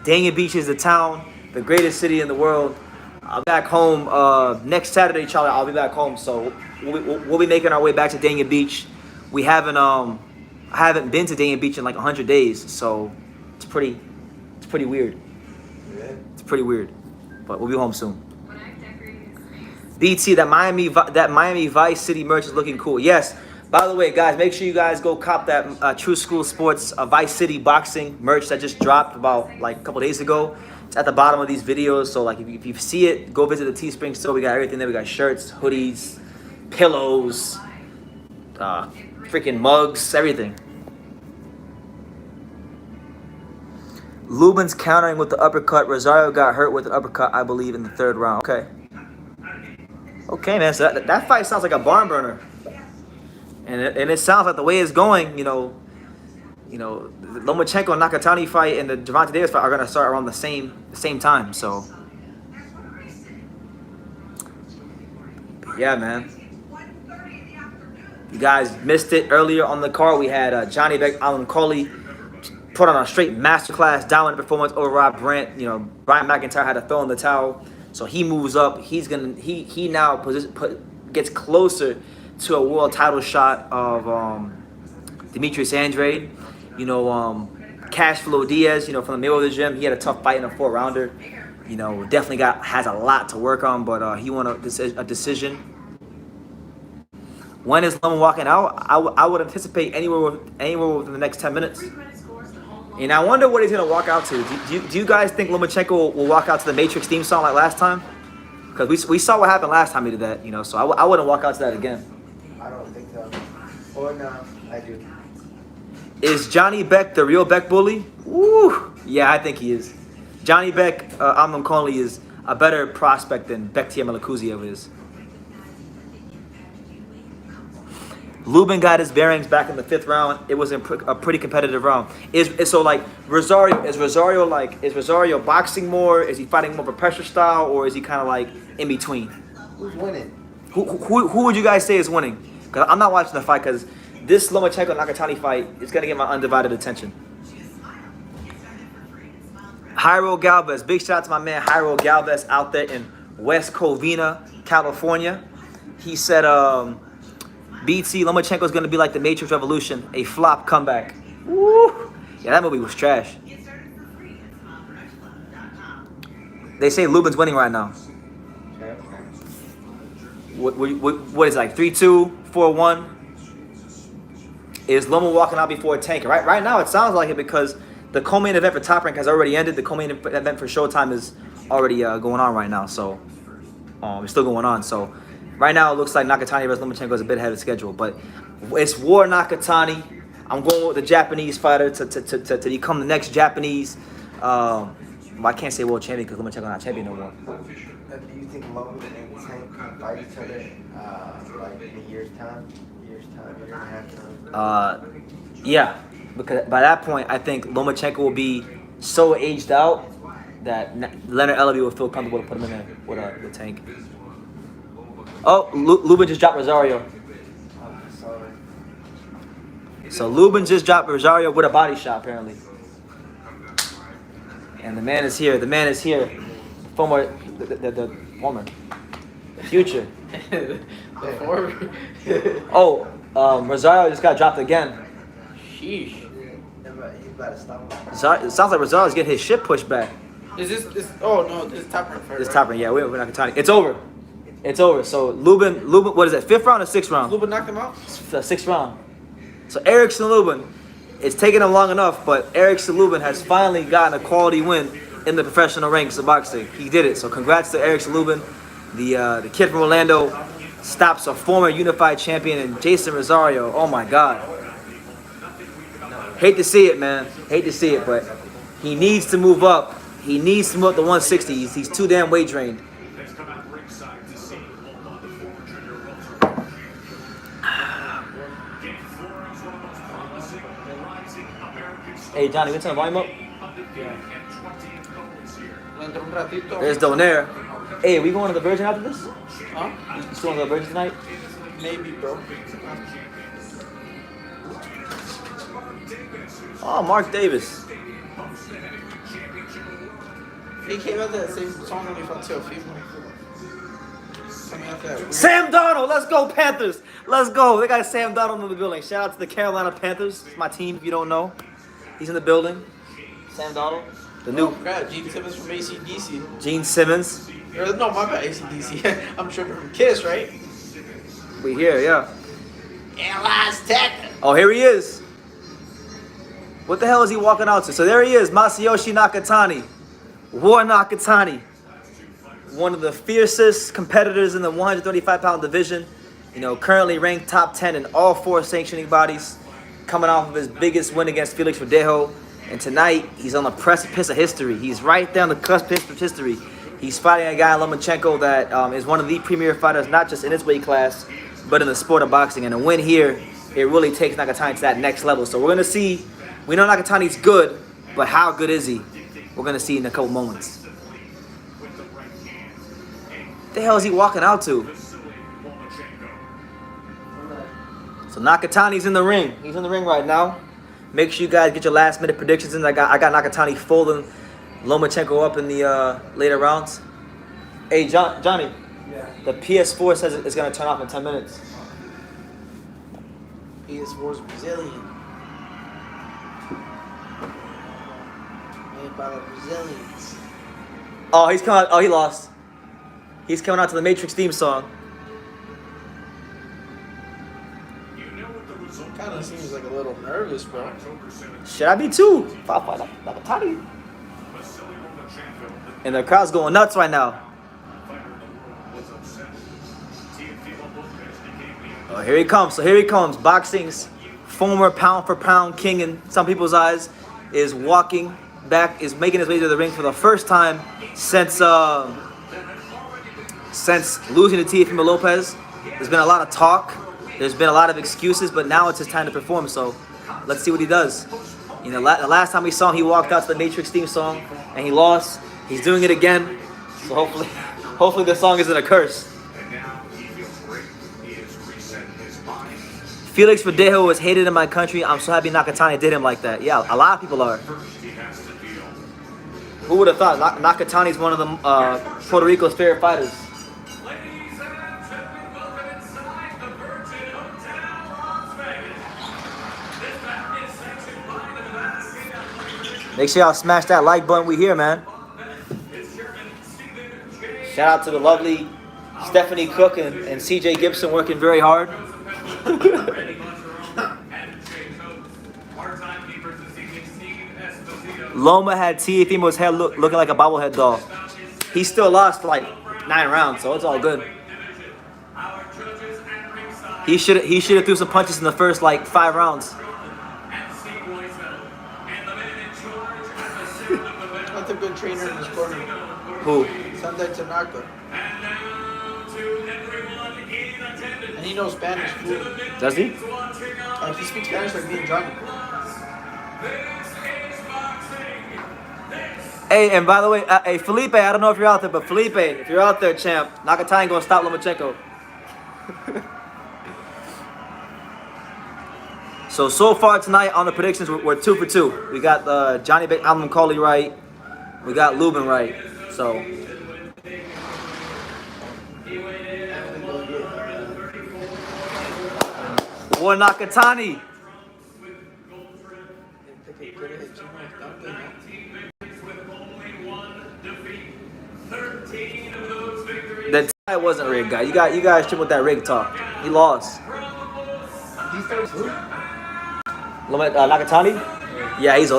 S1: Dania Beach is the town, the greatest city in the world. I'll be back home next Saturday, Charlie. I'll be back home. So we'll be making our way back to Dania Beach. We haven't I haven't been to Dania Beach in like 100 days. So it's pretty weird.
S2: Yeah.
S1: It's pretty weird. But we'll be home soon. BT, that Miami Vice City merch is looking cool. Yes. By the way, guys, make sure you guys go cop that True School Sports Vice City boxing merch that just dropped about like a couple days ago. It's at the bottom of these videos. So like if you see it, go visit the Teespring store. We got everything there. We got shirts, hoodies, pillows, freaking mugs, everything. Lubin's countering with the uppercut. Rosario got hurt with an uppercut, I believe, in the 3rd round. Okay, man. So that fight sounds like a barn burner. And it sounds like the way it's going, you know, the Lomachenko and Nakatani fight and the Gervonta Davis fight are gonna start around the same time. So, yeah, man. You guys missed it earlier on the card. We had Johnny Beck, Alan Coley put on a straight masterclass, dominant performance over Rob Brant. You know, Brian McIntyre had to throw in the towel, so he moves up. He now gets closer to a world title shot of Demetrius Andrade. You know, Cash Flow Diaz, you know, from the Mayweather gym. He had a tough fight in a 4-rounder. You know, definitely has a lot to work on, but he won a decision. When is Loma walking out? I would anticipate anywhere within the next 10 minutes. And I wonder what he's gonna walk out to. Do you guys think Lomachenko will walk out to the Matrix theme song like last time? Because we saw what happened last time he did that, you know. So I wouldn't walk out to that again.
S2: I don't think so. Or no, I do.
S1: Is Johnny Beck the real Beck bully? Woo! Yeah, I think he is. Johnny Beck, Amnon Conley is a better prospect than Bektier Melakuziev is. Lubin got his bearings back in the 5th round. It was a pretty competitive round. So like Rosario is Rosario boxing more? Is he fighting more of a pressure style, or is he kind of like in between?
S2: Who's winning?
S1: Who would you guys say is winning? Because I'm not watching the fight because this Lomachenko Nakatani fight is gonna get my undivided attention. Jairo Galvez, big shout out to my man Jairo Galvez out there in West Covina, California. He said, BT, Lomachenko's gonna be like the Matrix Revolution, a flop comeback. Woo! Yeah, that movie was trash. They say Lubin's winning right now. What is it, like 3-2, 4-1? Is Loma walking out before Tank? Right now it sounds like it because the co-main event for Top Rank has already ended. The co-main event for Showtime is already going on right now. So it's still going on. So right now it looks like Nakatani versus Lomachenko is a bit ahead of schedule. But it's War Nakatani. I'm going with the Japanese fighter to become the next Japanese. Well, I can't say world champion because Lomachenko not champion no more.
S2: Do you think Logan and Tank can fight each other like in a year and a half time?
S1: Yeah, because by that point, I think Lomachenko will be so aged out that Leonard Ellerby will feel comfortable to put him in there with Tank. Oh, Lubin just dropped Rosario.
S2: Sorry.
S1: So Lubin just dropped Rosario with a body shot, apparently. And the man is here. The man is here. The future.
S3: The former.
S1: Oh, Rosario just got dropped again.
S3: Sheesh.
S2: You better stop.
S1: It sounds like Rosario's getting his shit pushed back.
S3: Is this? Oh no, this is Top Rank fight.
S1: This
S3: right?
S1: Top Rank, yeah, we're not Nakatani. It's over. It's over. So Lubin, what is it? 5th round or 6th round?
S3: Lubin knocked him out.
S1: It's the 6th round. So Erickson Lubin, it's taken him long enough, but Erickson Lubin has finally gotten a quality win in the professional ranks of boxing. He did it. So congrats to Erickson Lubin. The kid from Orlando stops a former unified champion and Jason Rosario. Oh my God. Hate to see it, man. Hate to see it, but he needs to move up. He needs to move up to 160. He's too damn weight drained. Hey Johnny, we turn the volume up? There's Donaire. Hey, we going to the Virgin after this?
S3: Huh?
S1: You still on the Virgin tonight?
S3: Maybe, bro.
S1: Oh, Mark Davis.
S3: He came out that same song when he fought Teofimo. Coming out that.
S1: Sam Darnold, let's go Panthers. Let's go. They got Sam Darnold in the building. Shout out to the Carolina Panthers. It's my team, if you don't know. He's in the building. Sam Darnold. The new
S3: Crap, Gene Simmons from AC/DC.
S1: Gene Simmons.
S3: Or, no, my bad, AC/DC. I'm tripping from Kiss, right?
S1: We here, yeah.
S3: Analyze Tech.
S1: Oh, here he is. What the hell is he walking out to? So there he is, Masayoshi Nakatani. War Nakatani. One of the fiercest competitors in the 135-pound division. You know, currently ranked top 10 in all 4 sanctioning bodies. Coming off of his biggest win against Felix Verdejo. And tonight, he's on the precipice of history. He's right there on the cusp of history. He's fighting a guy, Lomachenko, that is one of the premier fighters, not just in his weight class, but in the sport of boxing. And a win here, it really takes Nakatani to that next level. So we're going to see, we know Nakatani's good, but how good is he? We're going to see in a couple moments. What the hell is he walking out to? So Nakatani's in the ring. He's in the ring right now. Make sure you guys get your last minute predictions in. I got Nakatani folding Lomachenko up in the later rounds. Hey, Johnny.
S2: Yeah.
S1: The PS4 says it's going to turn off in 10 minutes.
S3: PS4's Brazilian. Made by the Brazilians.
S1: Oh, he's coming out. Oh, he lost. He's coming out to the Matrix theme song.
S3: Nakatani seems like a little nervous, bro.
S1: Should I be too? Nakatani. And the crowd's going nuts right now. Oh, here he comes. So here he comes. Boxing's former pound for pound king in some people's eyes is walking back, is making his way to the ring for the first time since losing to Teofimo Lopez. There's been a lot of talk. There's been a lot of excuses, but now it's his time to perform. So let's see what he does. You know, the last time we saw him, he walked out to the Matrix theme song and he lost. He's doing it again. So hopefully the song isn't a curse. Felix Verdejo was hated in my country. I'm so happy Nakatani did him like that. Yeah, a lot of people are. Who would have thought? Nakatani's one of the Puerto Rico's favorite fighters. Make sure y'all smash that like button. We here, man. Shout out to the lovely Stephanie Cook and CJ Gibson working very hard. Loma had Teofimo's head looking like a bobblehead doll. He still lost like 9 rounds, so it's all good. He should have threw some punches in the first like 5 rounds.
S3: That's a good trainer in his corner.
S1: Who?
S3: Sunday Tanaka. And he knows Spanish too.
S1: Does he?
S3: Like he speaks Spanish like me and Johnny.
S1: Hey, and by the way, hey Felipe, I don't know if you're out there, but Felipe, if you're out there, champ, Nakatani gonna stop Lomachenko. So far tonight on the predictions, we're 2 for 2. We got Johnny Allen Coley right. We got Lubin right. So. Or Nakatani. That tie wasn't rigged, guy. You guys tripped with that rig talk. He lost. Nakatani? Yeah, he's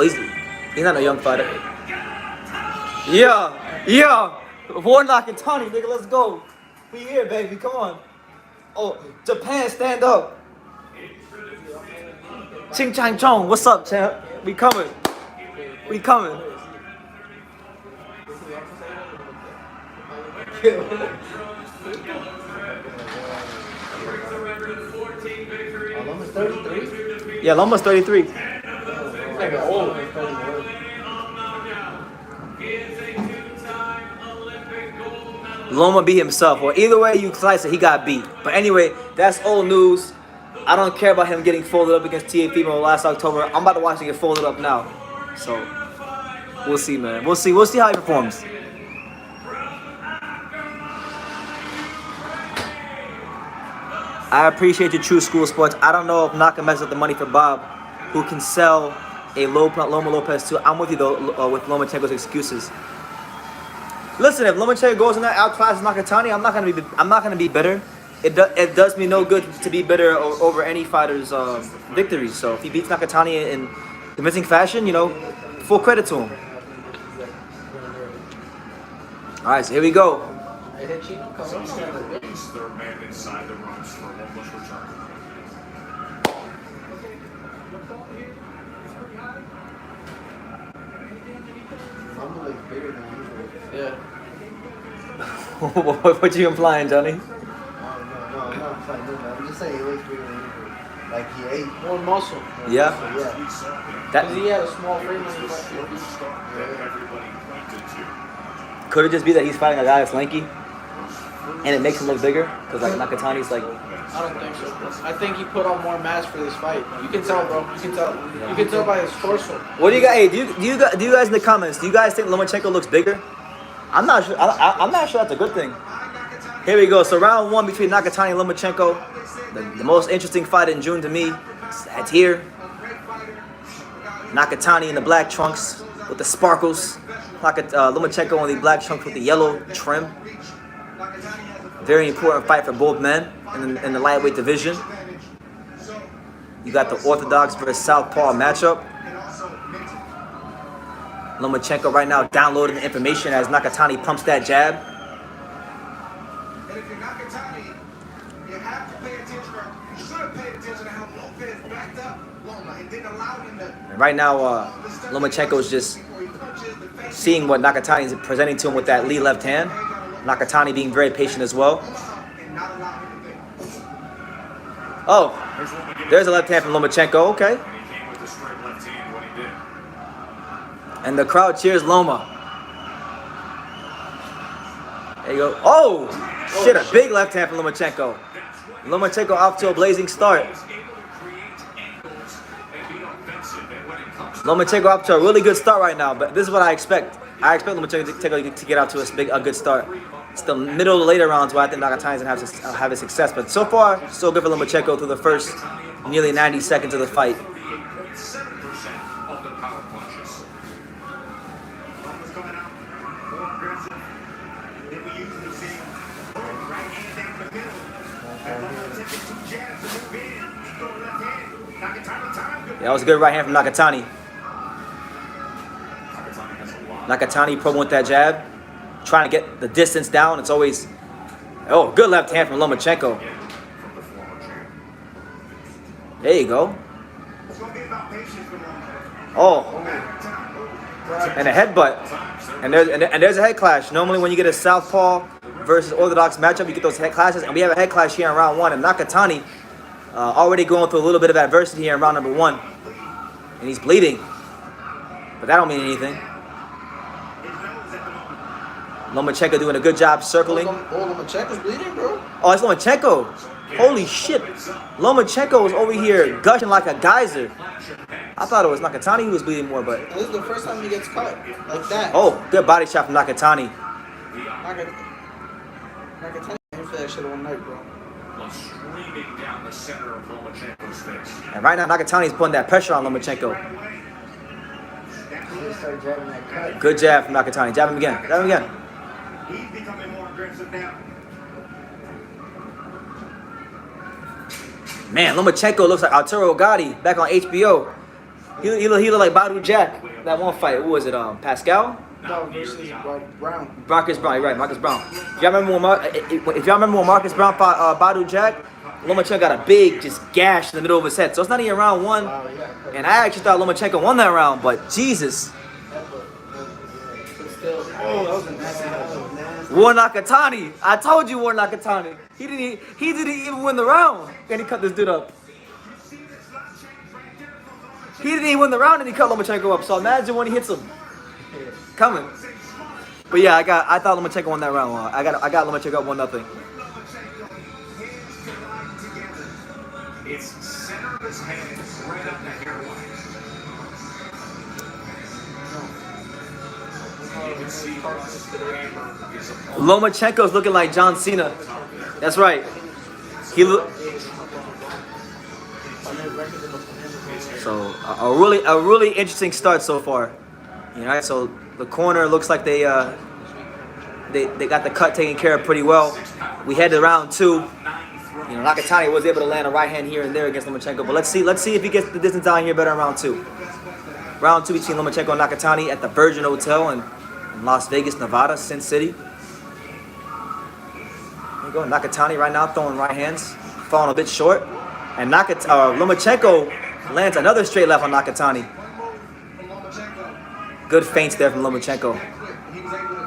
S1: not a young fighter. Yeah. War Nakatani, nigga, let's go. We here, baby. Come on. Oh, Japan, stand up. Ching Chang Chong, what's up, champ? We coming.
S2: Loma's 33?
S1: Yeah, Loma's 33.
S2: Like old.
S1: Loma beat himself. Well, either way you slice it, he got beat. But anyway, that's old news. I don't care about him getting folded up against Teofimo last October. I'm about to watch him get folded up now. So, we'll see, man. We'll see how he performs. I appreciate your True School Sports. I don't know if Naka messes up the money for Bob, who can sell a Loma Lopez too. I'm with you though with Lomachenko's excuses. Listen, if Lomachenko goes in there outclasses Nakatani, I'm not gonna be bitter. It does me no good to be bitter over any fighter's victories. So if he beats Nakatani in convincing fashion, you know, full credit to him. All right, so here we go.
S3: Yeah.
S1: What you implying, Johnny?
S2: No, I'm just saying he looks bigger than usual. Like he ate
S3: More muscle.
S1: Yeah.
S2: Yeah.
S3: Because he had a small frame when he fought.
S1: Could it just be that he's fighting a guy that's lanky, and it makes him look bigger? Because like Nakatani's like.
S3: I don't think so. I think he put on more mass for this fight. You can tell, bro. You can tell. You can tell by his torso.
S1: What do you guys? Hey, do you guys in the comments? Do you guys think Lomachenko looks bigger? I'm not sure. I'm not sure that's a good thing. Here we go. So round 1 between Nakatani and Lomachenko, the most interesting fight in June to me. That's here. Nakatani in the black trunks with the sparkles. Lomachenko in the black trunks with the yellow trim. Very important fight for both men in the lightweight division. You got the orthodox versus southpaw matchup. Lomachenko right now downloading the information as Nakatani pumps that jab.
S4: And if you're Nakatani, you have to pay attention, or you should have paid attention to how Lopez backed up Loma and didn't allow him to.
S1: And right now, Lomachenko is just seeing what Nakatani is presenting to him with that lead left hand. Nakatani being very patient as well. Oh, there's a left hand from Lomachenko. Okay. And the crowd cheers Loma. There you go. Oh, shit, a big left hand from Lomachenko. Lomachenko off to a blazing start. Lomachenko off to a really good start right now, but this is what I expect. I expect Lomachenko to get out to a good start. It's the middle of the later rounds where I think Nakatani is going to have a success. But so far, so good for Lomachenko through the first nearly 90 seconds of the fight. Yeah, that was a good right hand from Nakatani. Nakatani probing with that jab, trying to get the distance down. It's always, oh, good left hand from Lomachenko. There you go. Oh, and a headbutt. And there's a head clash. Normally when you get a southpaw versus orthodox matchup, you get those head clashes. And we have a head clash here in round one. And Nakatani already going through a little bit of adversity here in round number one. And he's bleeding. But that don't mean anything. Lomachenko doing a good job circling.
S3: Lomachenko's bleeding, bro.
S1: Oh, it's Lomachenko. Holy shit. Lomachenko was over here gushing like a geyser. I thought it was Nakatani who was bleeding more, but...
S3: This is the first time he gets cut like that.
S1: Oh, good body shot from Nakatani.
S3: Nakatani came for that shit all night, bro.
S1: And right now, Nakatani's putting that pressure on Lomachenko. Good jab from Nakatani. Jab him again. Jab him again.
S4: He's becoming more aggressive now.
S1: Man, Lomachenko looks like Arturo Gatti back on HBO. He looked like Badu Jack. That one fight. Who was it? Pascal?
S3: No, versus Brown.
S1: Marcus Brown. You're right, Marcus Brown. If y'all remember when Marcus Brown fought Badu Jack, Lomachenko got a big just gash in the middle of his head. So it's not even round one. And I actually thought Lomachenko won that round, but Jesus. War Nakatani. I told you War Nakatani. He didn't even win the round. And he cut this dude up. He didn't even win the round and he cut Lomachenko up. So imagine when he hits him. Coming. But yeah, I thought Lomachenko won that round. I got Lomachenko up 1-0.
S4: It's center of his head, right up the hairline.
S1: Lomachenko's looking like John Cena. That's right. So a really interesting start so far. You know, so the corner looks like they got the cut taken care of pretty well. We head to round two. You know, Nakatani was able to land a right hand here and there against Lomachenko, but let's see if he gets the distance down here better in round two. Round two between Lomachenko and Nakatani at the Virgin Hotel in Las Vegas, Nevada, Sin City. There you go, Nakatani right now throwing right hands, falling a bit short, and Lomachenko lands another straight left on Nakatani. Good feints there from Lomachenko.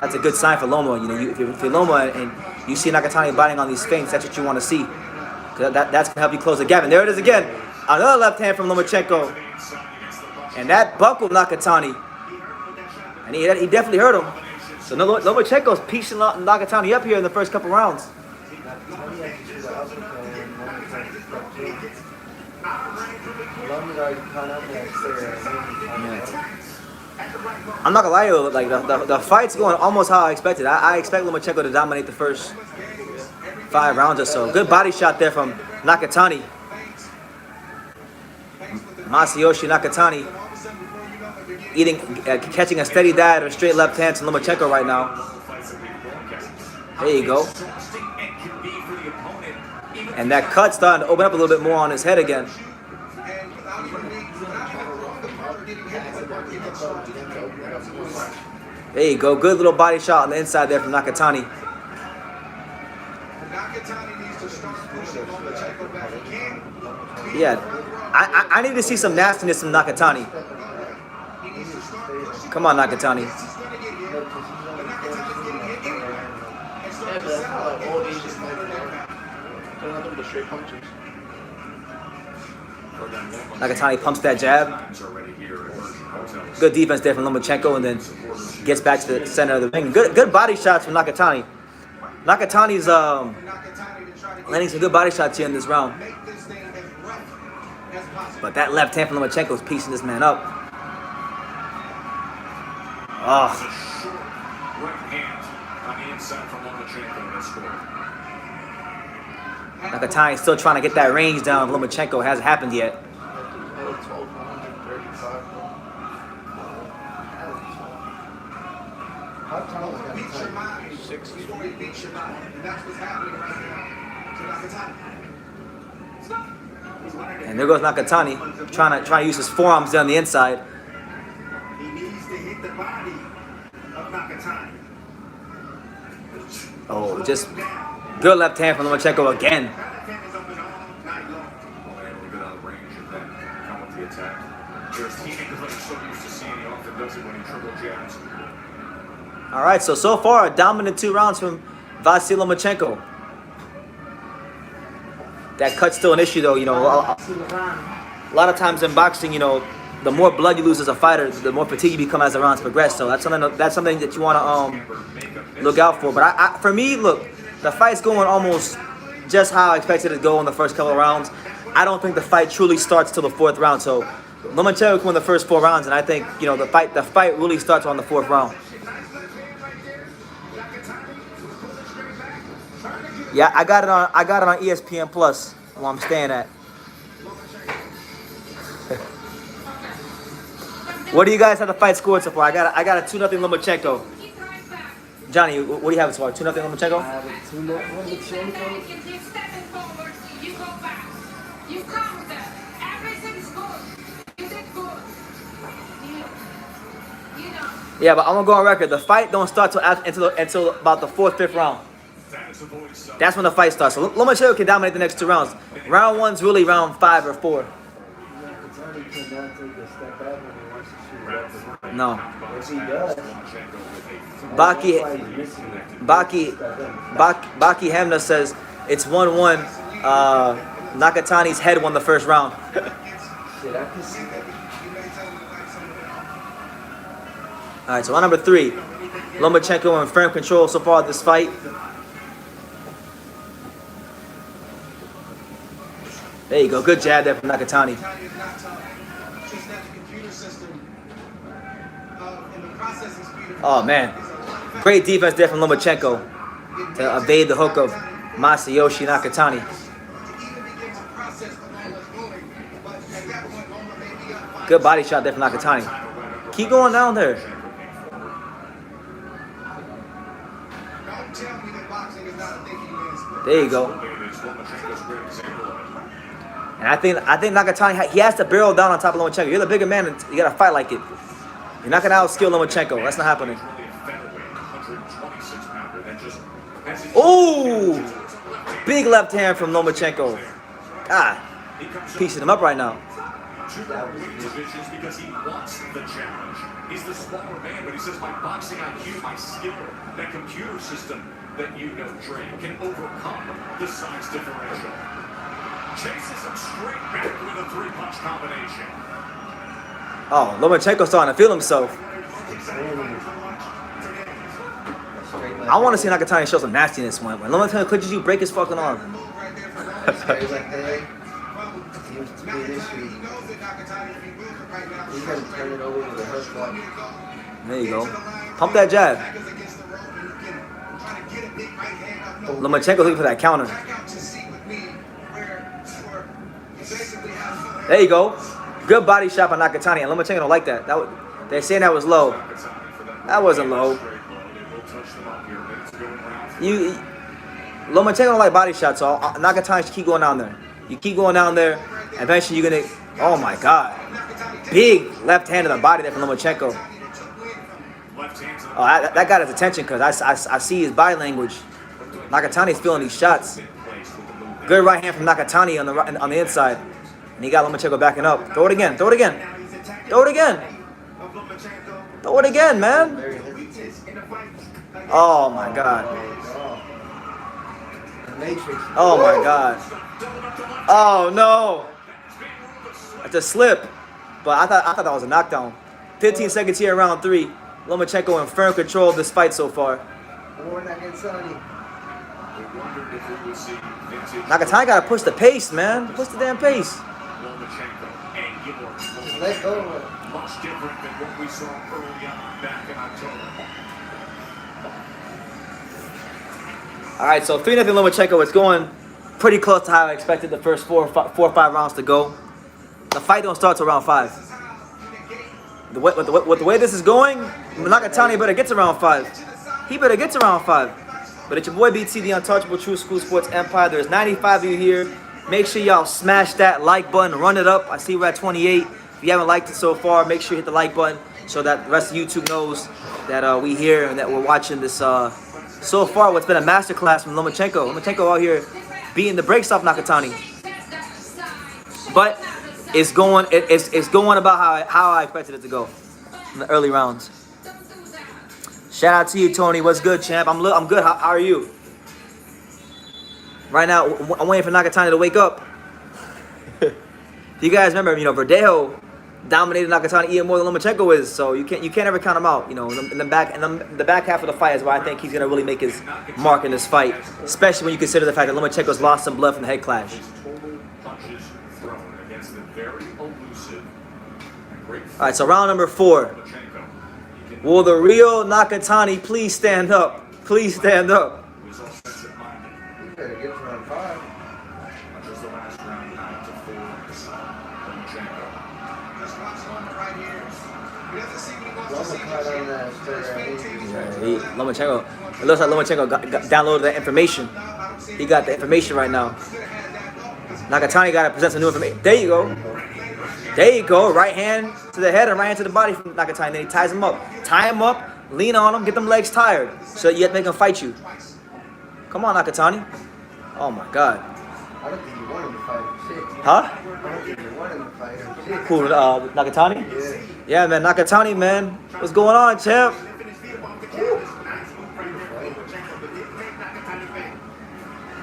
S1: That's a good sign for Loma. You know, if you're Loma and you see Nakatani biting on these feints, that's what you want to see. That's going to help you close the gap. And there it is again. Another left hand from Lomachenko. And that buckled Nakatani. And he definitely hurt him. So Lomachenko's piecing Nakatani up here in the first couple rounds. I'm not gonna lie to you, like the fight's going almost how I expected. I expect Lomachenko to dominate the first 5 rounds or so. Good body shot there from Nakatani. Masayoshi Nakatani catching a steady diet of straight left hands to Lomachenko right now. There you go. And that cut starting to open up a little bit more on his head again. There you go. Good little body shot on the inside there from Nakatani.
S4: Nakatani needs to start pushing Lomachenko back. He can't beat
S1: Yeah.
S4: him around the round.
S1: I need to see some nastiness from Nakatani.
S4: He needs to start pushing.
S1: Come on, Nakatani.
S4: Yes, he's gonna get hit, but Nakatani's getting hit anyway. And
S3: Yeah,
S4: start to
S3: but
S4: sell
S3: how
S4: it
S3: like all
S4: and
S3: these
S4: push his
S3: is
S4: motor neck back.
S3: they're nothing but straight punches.
S1: Nakatani pumps that jab. Good defense there from Lomachenko, and then gets back to the center of the ring. Good body shots from Nakatani. Nakatani's
S4: Nakatani to try to
S1: landing some good body shots here in this round.
S4: make this thing as rough as possible.
S1: But that left hand from Lomachenko is piecing this man up. Oh,
S5: Short right hand on the inside from Lomachenko that scored.
S1: Nakatani still trying to get that range down. Lomachenko hasn't happened yet.
S3: 1235.
S2: How tall is
S4: Beat your
S2: Nakatani?
S4: mind before he beats your mind. And that's what's happening right now to Nakatani.
S1: And there goes Nakatani trying to use his forearms down the inside.
S4: He needs to hit the body of Nakatani.
S1: Oh, just good left hand from Lomachenko again.
S5: Well, they able to get out of range and then come with the attack. There's teaming because I'm so used to seeing he often does it when he triple jabs.
S1: All right, so far a dominant 2 rounds from Vasyl Lomachenko. That cut's still an issue though, you know. A lot of times in boxing, you know, the more blood you lose as a fighter, the more fatigue you become as the rounds progress. So that's something that you want to look out for. But for me, look, the fight's going almost just how I expected it to go in the first couple of rounds. I don't think the fight truly starts till the 4th round. So Lomachenko can win the first 4 rounds, and I think, you know, the fight really starts on the 4th round. Yeah, I got it on ESPN Plus where I'm staying at. What do you guys have the fight scored so far? I got a 2-0 Lomachenko. Johnny, what do you have it so far? 2-0 Lomachenko?
S2: I have a 2-0 Lomachenko.
S1: Yeah, but I'm gonna go on record. The fight don't start until about the 4th, 5th round. That's when the fight starts. So Lomachenko can dominate the next 2 rounds. Round 1's really round 5 or 4.
S2: Nakatani cannot take a step back when he wants to shoot weapon.
S1: No.
S2: If he does,
S1: Baki Hamna says it's 1-1. Nakatani's head won the first round.
S2: shit, I can see that.
S1: All right, so round number 3. Lomachenko in firm control so far of this fight. There you go. Good jab there from Nakatani.
S4: Nakatani is not tough. Just that the computer system and the processing speed of
S1: Oh, man.
S4: is a lot faster.
S1: Great defense there from Lomachenko to evade the hook of Masayoshi Nakatani.
S4: To even begin to process the ball that's moving, but at that point, Loma may be up 5.
S1: Good body shot there from Nakatani. Keep going down there.
S4: Don't tell me that boxing is not a thinking man's sport.
S1: There you go. And I think Nakatani, he has to barrel down on top of Lomachenko. You're the bigger man, and you gotta fight like it. You're not gonna outskill Lomachenko. That's not happening. Oh, big left hand from Lomachenko. God, piecing him up right now.
S5: Divisions because he wants the challenge. He's the smaller man, but he says my boxing IQ, my skill, that computer system that you know train can overcome the size differential. Chases him straight back with a 3-punch combination.
S1: Oh, Lomachenko's starting to feel himself. I want to see Nakatani show some nastiness when Lomachenko clinches you, break his fucking arm.
S2: Straight left hand. Seems to be an issue. He's gonna turn it over to the hook block.
S1: There you go. Pump that jab. Lomachenko looking for that counter. There you go. Good body shot by Nakatani, and Lomachenko don't like that. They're saying that was low. That wasn't low. Lomachenko don't like body shots, so Nakatani should keep going down there. You keep going down there, eventually you're gonna. Oh my God! Big left hand to the body there from Lomachenko.
S5: Left hand's
S1: Oh, that got his attention because I see his body language. Nakatani's feeling these shots. Good right hand from Nakatani on the inside. And he got Lomachenko backing up. Throw it again. Throw it again. Throw it again. Throw it again, man.
S2: Very hesitant.
S1: Oh, my God.
S2: The Matrix.
S1: Oh, my God. Oh, no. It's a slip. But I thought that was a knockdown. 15 seconds here in round 3. Lomachenko in firm control of this fight so far. Nakatani gotta push the pace, man. Push the damn pace.
S2: Let go.
S5: Much different than what we saw early on back in October.
S1: All right, so 3-0 Lomachenko. It's going pretty close to how I expected the first four or five rounds to go. The fight don't start till round 5. With the way this is going, Nakatani better get to round 5. He better get to round 5. But it's your boy BT, the untouchable True School Sports Empire. There's 95 of you here. Make sure y'all smash that like button, run it up. I see we're at 28. If you haven't liked it so far, make sure you hit the like button so that the rest of YouTube knows that we here and that we're watching this. So far, what's been a masterclass from Lomachenko. Lomachenko out here beating the brakes off Nakatani. But it's going about how I expected it to go in the early rounds. Shout out to you, Tony. What's good, champ? I'm good. How are you? Right now, I'm waiting for Nakatani to wake up. You guys remember, Verdejo dominated Nakatani even more than Lomachenko is, so you can't ever count him out. In the back half of the fight is where I think he's gonna really make his mark in this fight, especially when you consider the fact that Lomachenko's lost some blood from the head clash. All right, so round number 4. Will the real Nakatani please stand up? Please stand up.
S2: You better get to round 5.
S1: Lomachenko. It looks like Lomachenko got downloaded that information. He got the information right now. Nakatani got to present some new information. There you go. There you go. Right hand to the head and right hand to the body from Nakatani. Then he ties him up. Tie him up. Lean on him. Get them legs tired. So you have to make him fight you. Come on, Nakatani. Oh, my God.
S2: I don't think you want him to fight. Shit.
S1: Huh?
S2: I don't think you want him to fight. Shit.
S1: Who, Nakatani?
S2: Yeah.
S1: Yeah, man. Nakatani, man. What's going on, champ?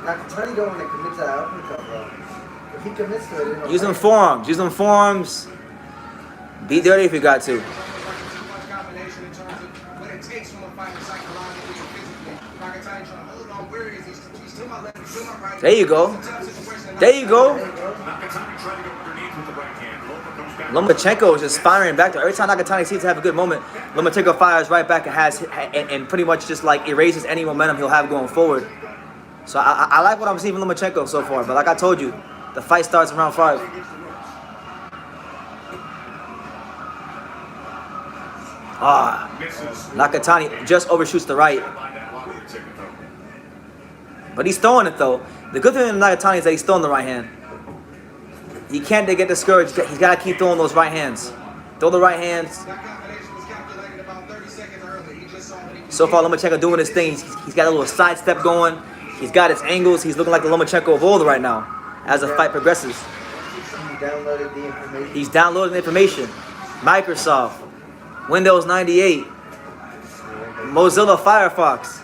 S2: Nakatani don't want to commit to that uppercut, bro. If he commits to it,
S1: Use them forearms. Use them forearms. Be dirty if you got to. There you go. There you go. Lomachenko is just firing back. Every time Nakatani seems to have a good moment, Lomachenko fires right back and pretty much just like erases any momentum he'll have going forward. So I like what I'm seeing from Lomachenko so far. But like I told you, the fight starts in round 5. Nakatani just overshoots the right. But he's throwing it though. The good thing with Nakatani is that he's throwing the right hand. He can't get discouraged. He's got to keep throwing those right hands. Throw the right hands. So far, Lomachenko doing his thing. He's got a little sidestep going. He's got his angles. He's looking like the Lomachenko of old right now as the fight progresses. He's downloading the information. Microsoft, Windows 98, Mozilla Firefox.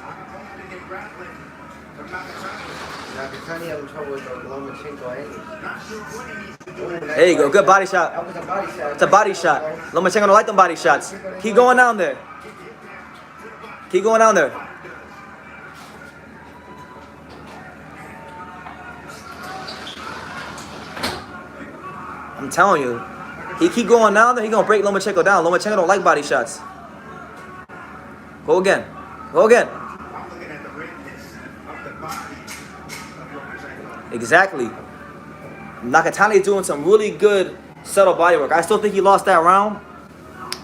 S2: Nakatani having trouble with the Lomachenko angles.
S1: There you go. Good body shot.
S2: That was a body shot.
S1: It's a body shot. Lomachenko don't like them body shots. Keep going down there. Keep going down there. I'm telling you. He keep going down there, he gonna break Lomachenko down. Lomachenko don't like body shots. Go again. Go again. Exactly. Nakatani is doing some really good subtle body work. I still think he lost that round.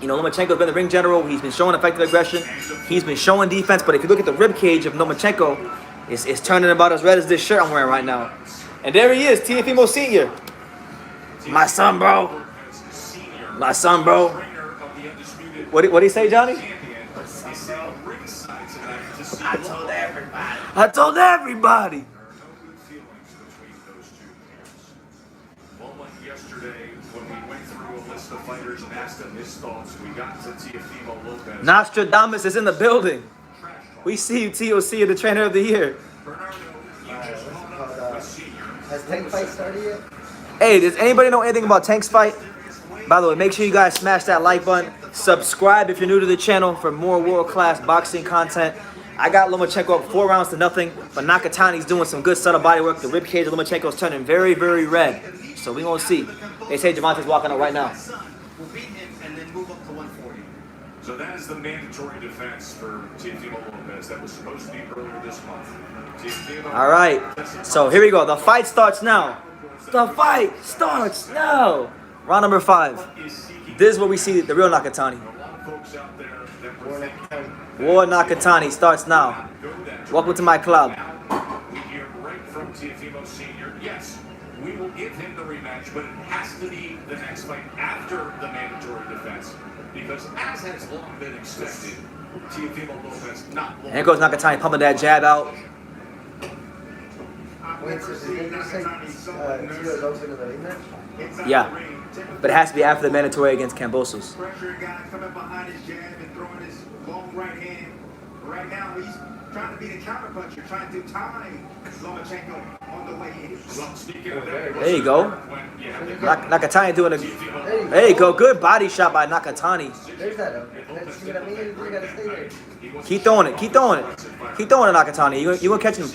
S1: Lomachenko's been the ring general. He's been showing effective aggression. He's been showing defense. But if you look at the rib cage of Lomachenko, it's turning about as red as this shirt I'm wearing right now. And there he is, TFMO Senior. My son, bro. My son, bro. What did he say, Johnny?
S5: sitting ringside tonight to see.
S2: I told everybody.
S1: I told everybody.
S5: No good feelings between those two players. Loma yesterday, when we went through a list of fighters and asked him his thoughts, we got to Teofimo Lopez.
S1: Nostradamus is in the building. We see you, TOC, the trainer of the year.
S5: Bernardo, you just caught up with Senior.
S2: Has Tank fight started yet?
S1: Hey, does anybody know anything about Tank's fight? By the way, make sure you guys smash that like button. Subscribe if you're new to the channel for more world-class boxing content. I got Lomachenko up 4 rounds to nothing, but Nakatani's doing some good subtle body work. The ribcage of Lomachenko's turning very, very red. So we gonna see. They say Javante's walking up right now.
S4: Will beat him and then move up to 140.
S5: So that is the mandatory defense for Teofimo Lopez that was supposed to be earlier this month. Teofimo,
S1: All right. So here we go. The fight starts now. The fight starts now. Round number 5. This is where we see the real Nakatani.
S5: a lot of folks out there that were thinking
S1: War Nakatani starts now. Welcome to my club.
S5: now we hear right from Teofimo Senior. Yes, we will give him the rematch, but it has to be the next fight after the mandatory defense. Because as has long been expected, Teofimo Lopez not long.
S1: Here goes Nakatani pumping that jab out.
S2: Wait, so did they just say Tio's open to the rematch?
S1: Yeah. But it has to be after the mandatory against Kambosos.
S4: Pressure guy coming behind his jab and throwing his long right hand. Right now, he's trying to be the counterpuncher, trying to time Lomachenko on the way in.
S5: Well, speaking of that,
S1: There you go. Nakatani doing a. There you go. Good body shot by Nakatani.
S2: There's that. See what I mean? You gotta stay there.
S1: Keep throwing it. Keep throwing it. Keep throwing it, Nakatani. You gonna catch him.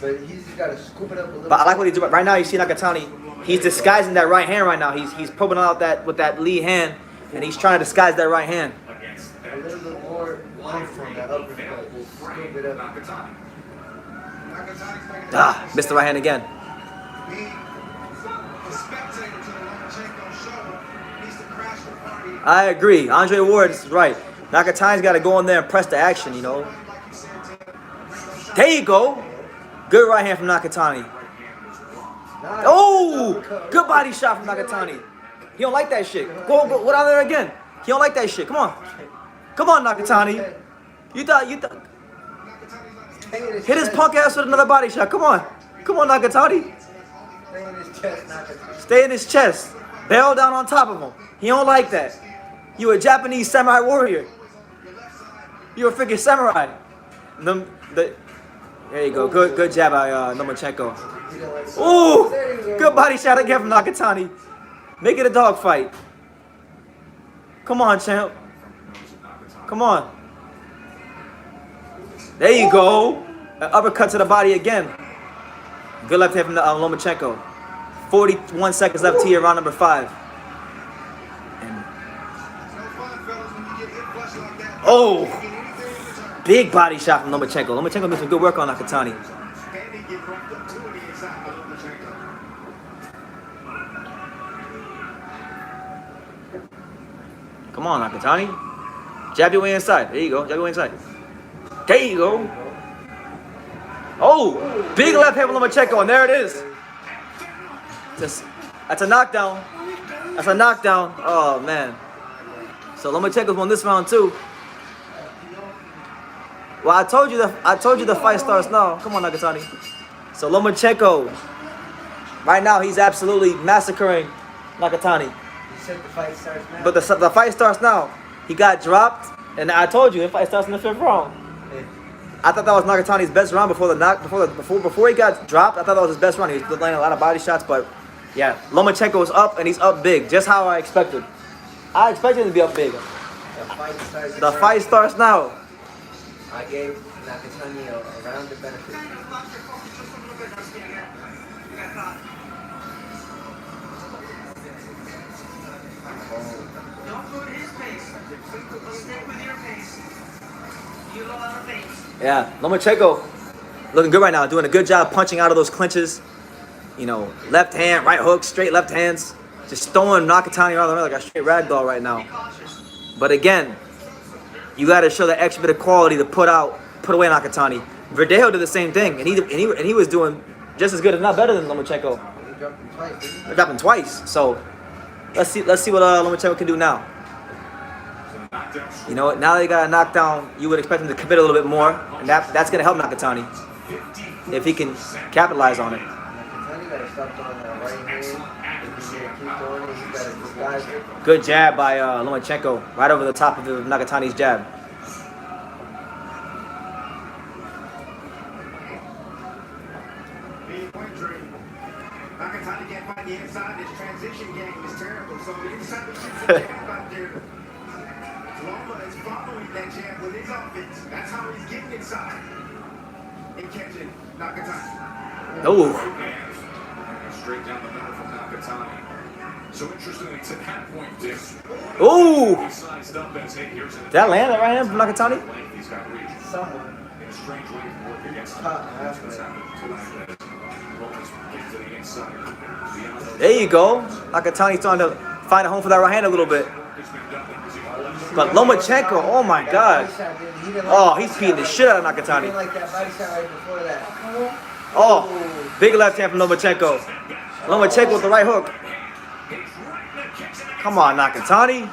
S2: But he's just gotta scoop it up a little.
S1: But I like what he's doing. Right now, you see Nakatani. He's disguising that right hand right now. He's probing out that with that lead hand, and he's trying to disguise that right hand.
S2: A little bit more life from that uppercut. Just scoop it up.
S1: Ah, missed the right hand again.
S4: Being a spectator to the Lomachenko show needs to crash the party.
S1: I agree. Andre Ward is right. Nakatani's got to go in there and press the action, you know.
S4: Like you said, Tim.
S1: There you go. Good right hand from Nakatani.
S2: Nice.
S1: Oh, good body shot from Nakatani. He don't like that shit. Go down there again. He don't like that shit. Come on. Come on, Nakatani. You thought. Hit his punk ass with another body shot. Come on. Come on, Nakatani.
S2: Stay in his chest, Nakatani.
S1: Stay in his chest. Barrel down on top of him. He don't like that. You a Japanese samurai warrior. You a freaking samurai. There you go. Good jab by Lomachenko. Ooh, good body shot again from Nakatani. Make it a dog fight. Come on, champ. Come on. There you go. An uppercut to the body again. Good left hand from Lomachenko. 41 seconds left here, round number 5. And oh, big body shot from Lomachenko. Lomachenko did some good work on Nakatani. Come on, Nakatani. Jab your way inside. There you go. Jab your way inside. There you go. Oh, big left hand from Lomachenko, and there it is. That's a knockdown. That's a knockdown. Oh, man. So Lomachenko's won this round, too. Well, I told you the fight starts now. Come on, Nakatani. So Lomachenko, right now, he's absolutely massacring Nakatani.
S2: You said the fight starts now.
S1: But the fight starts now. He got dropped, and I told you the fight starts in the 5th round. I thought that was Nakatani's best round before he got dropped. I thought that was his best round. He was landing a lot of body shots, but yeah, Lomachenko was up, and he's up big, just how I expected. I expected him to be up big. The fight starts now.
S2: I gave Nakatani a round of benefit.
S6: Don't go at his pace. Stick with your pace. You know how to pace.
S1: Yeah, Lomachenko looking good right now, doing a good job punching out of those clinches. You know, left hand, right hook, straight left hands. Just throwing Nakatani around the ring like a straight ragdoll right now. But again, you got to show that extra bit of quality to put away Nakatani. Verdejo did the same thing, and he was doing just as good, if not better than Lomachenko.
S2: He dropped him twice, didn't he?
S1: They dropped him twice. So let's see what Lomachenko can do now. You know what? Now that he got a knockdown, you would expect him to commit a little bit more, and that's going to help Nakatani if he can capitalize on it.
S2: Nakatani gotta stop throwing that right hand. If he's gonna keep throwing it, he better disguise it.
S1: Good jab by Lomachenko, right over the top of Nakatani's jab.
S4: Nakatani can't find the inside. His transition game is terrible. So the inside he shoots the jab out there. Loma is following that jab with his offense. That's how he's getting inside and catching Nakatani.
S1: Oh.
S5: Straight down the middle from Nakatani. So interestingly, to that point, Dick.
S1: Ooh.
S5: He sized up as, hey, here's an
S1: Did that land right hand from Nakatani?
S5: He's got reach.
S2: Somewhere.
S5: In a strange way to work against him.
S2: That's
S5: What's happened tonight that Loma's kicked to the inside.
S1: There you go. Nakatani's starting to find a home for that right hand a little bit. But Lomachenko, oh my God. Oh, he's beating the shit out of
S2: He
S1: Nakatani.
S2: didn't like that body shot right before that.
S1: Oh, big left hand from Lomachenko. Lomachenko with the right hook. Come on, Nakatani.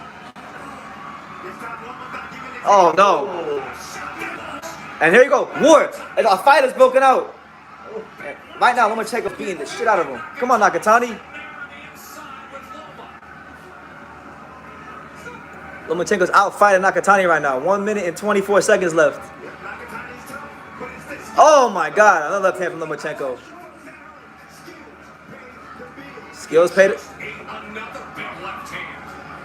S1: Oh, no. And here you go. War. A fight is broken out. Right now, Lomachenko's beating the shit out of him. Come on, Nakatani. Lomachenko's out fighting Nakatani right now. 1 minute and 24 seconds left. Oh my God, another left hand from Lomachenko. Skills paid it.
S5: Another big left hand.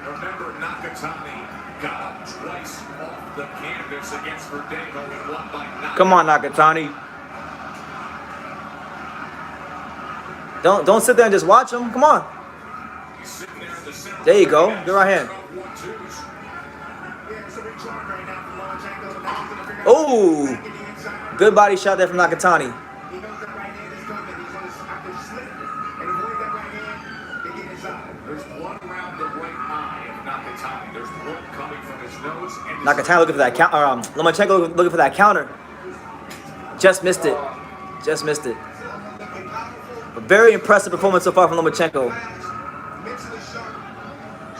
S5: Remember, Nakatani got up twice off the canvas against Verdejo and won by 9.
S1: Come on, Nakatani. Don't sit there and just watch him. Come on. There you go. Good right hand. Oh, good body shot there from Nakatani.
S4: He knows that right hand is coming. He's going to have to slip and avoid that right hand and get inside.
S5: There's blood around the right eye of Nakatani. There's blood coming from his nose. And
S1: Nakatani looking for that counter. Lomachenko looking for that counter. Just missed it. Just missed it. A very impressive performance so far from Lomachenko.
S4: Mentally sharp.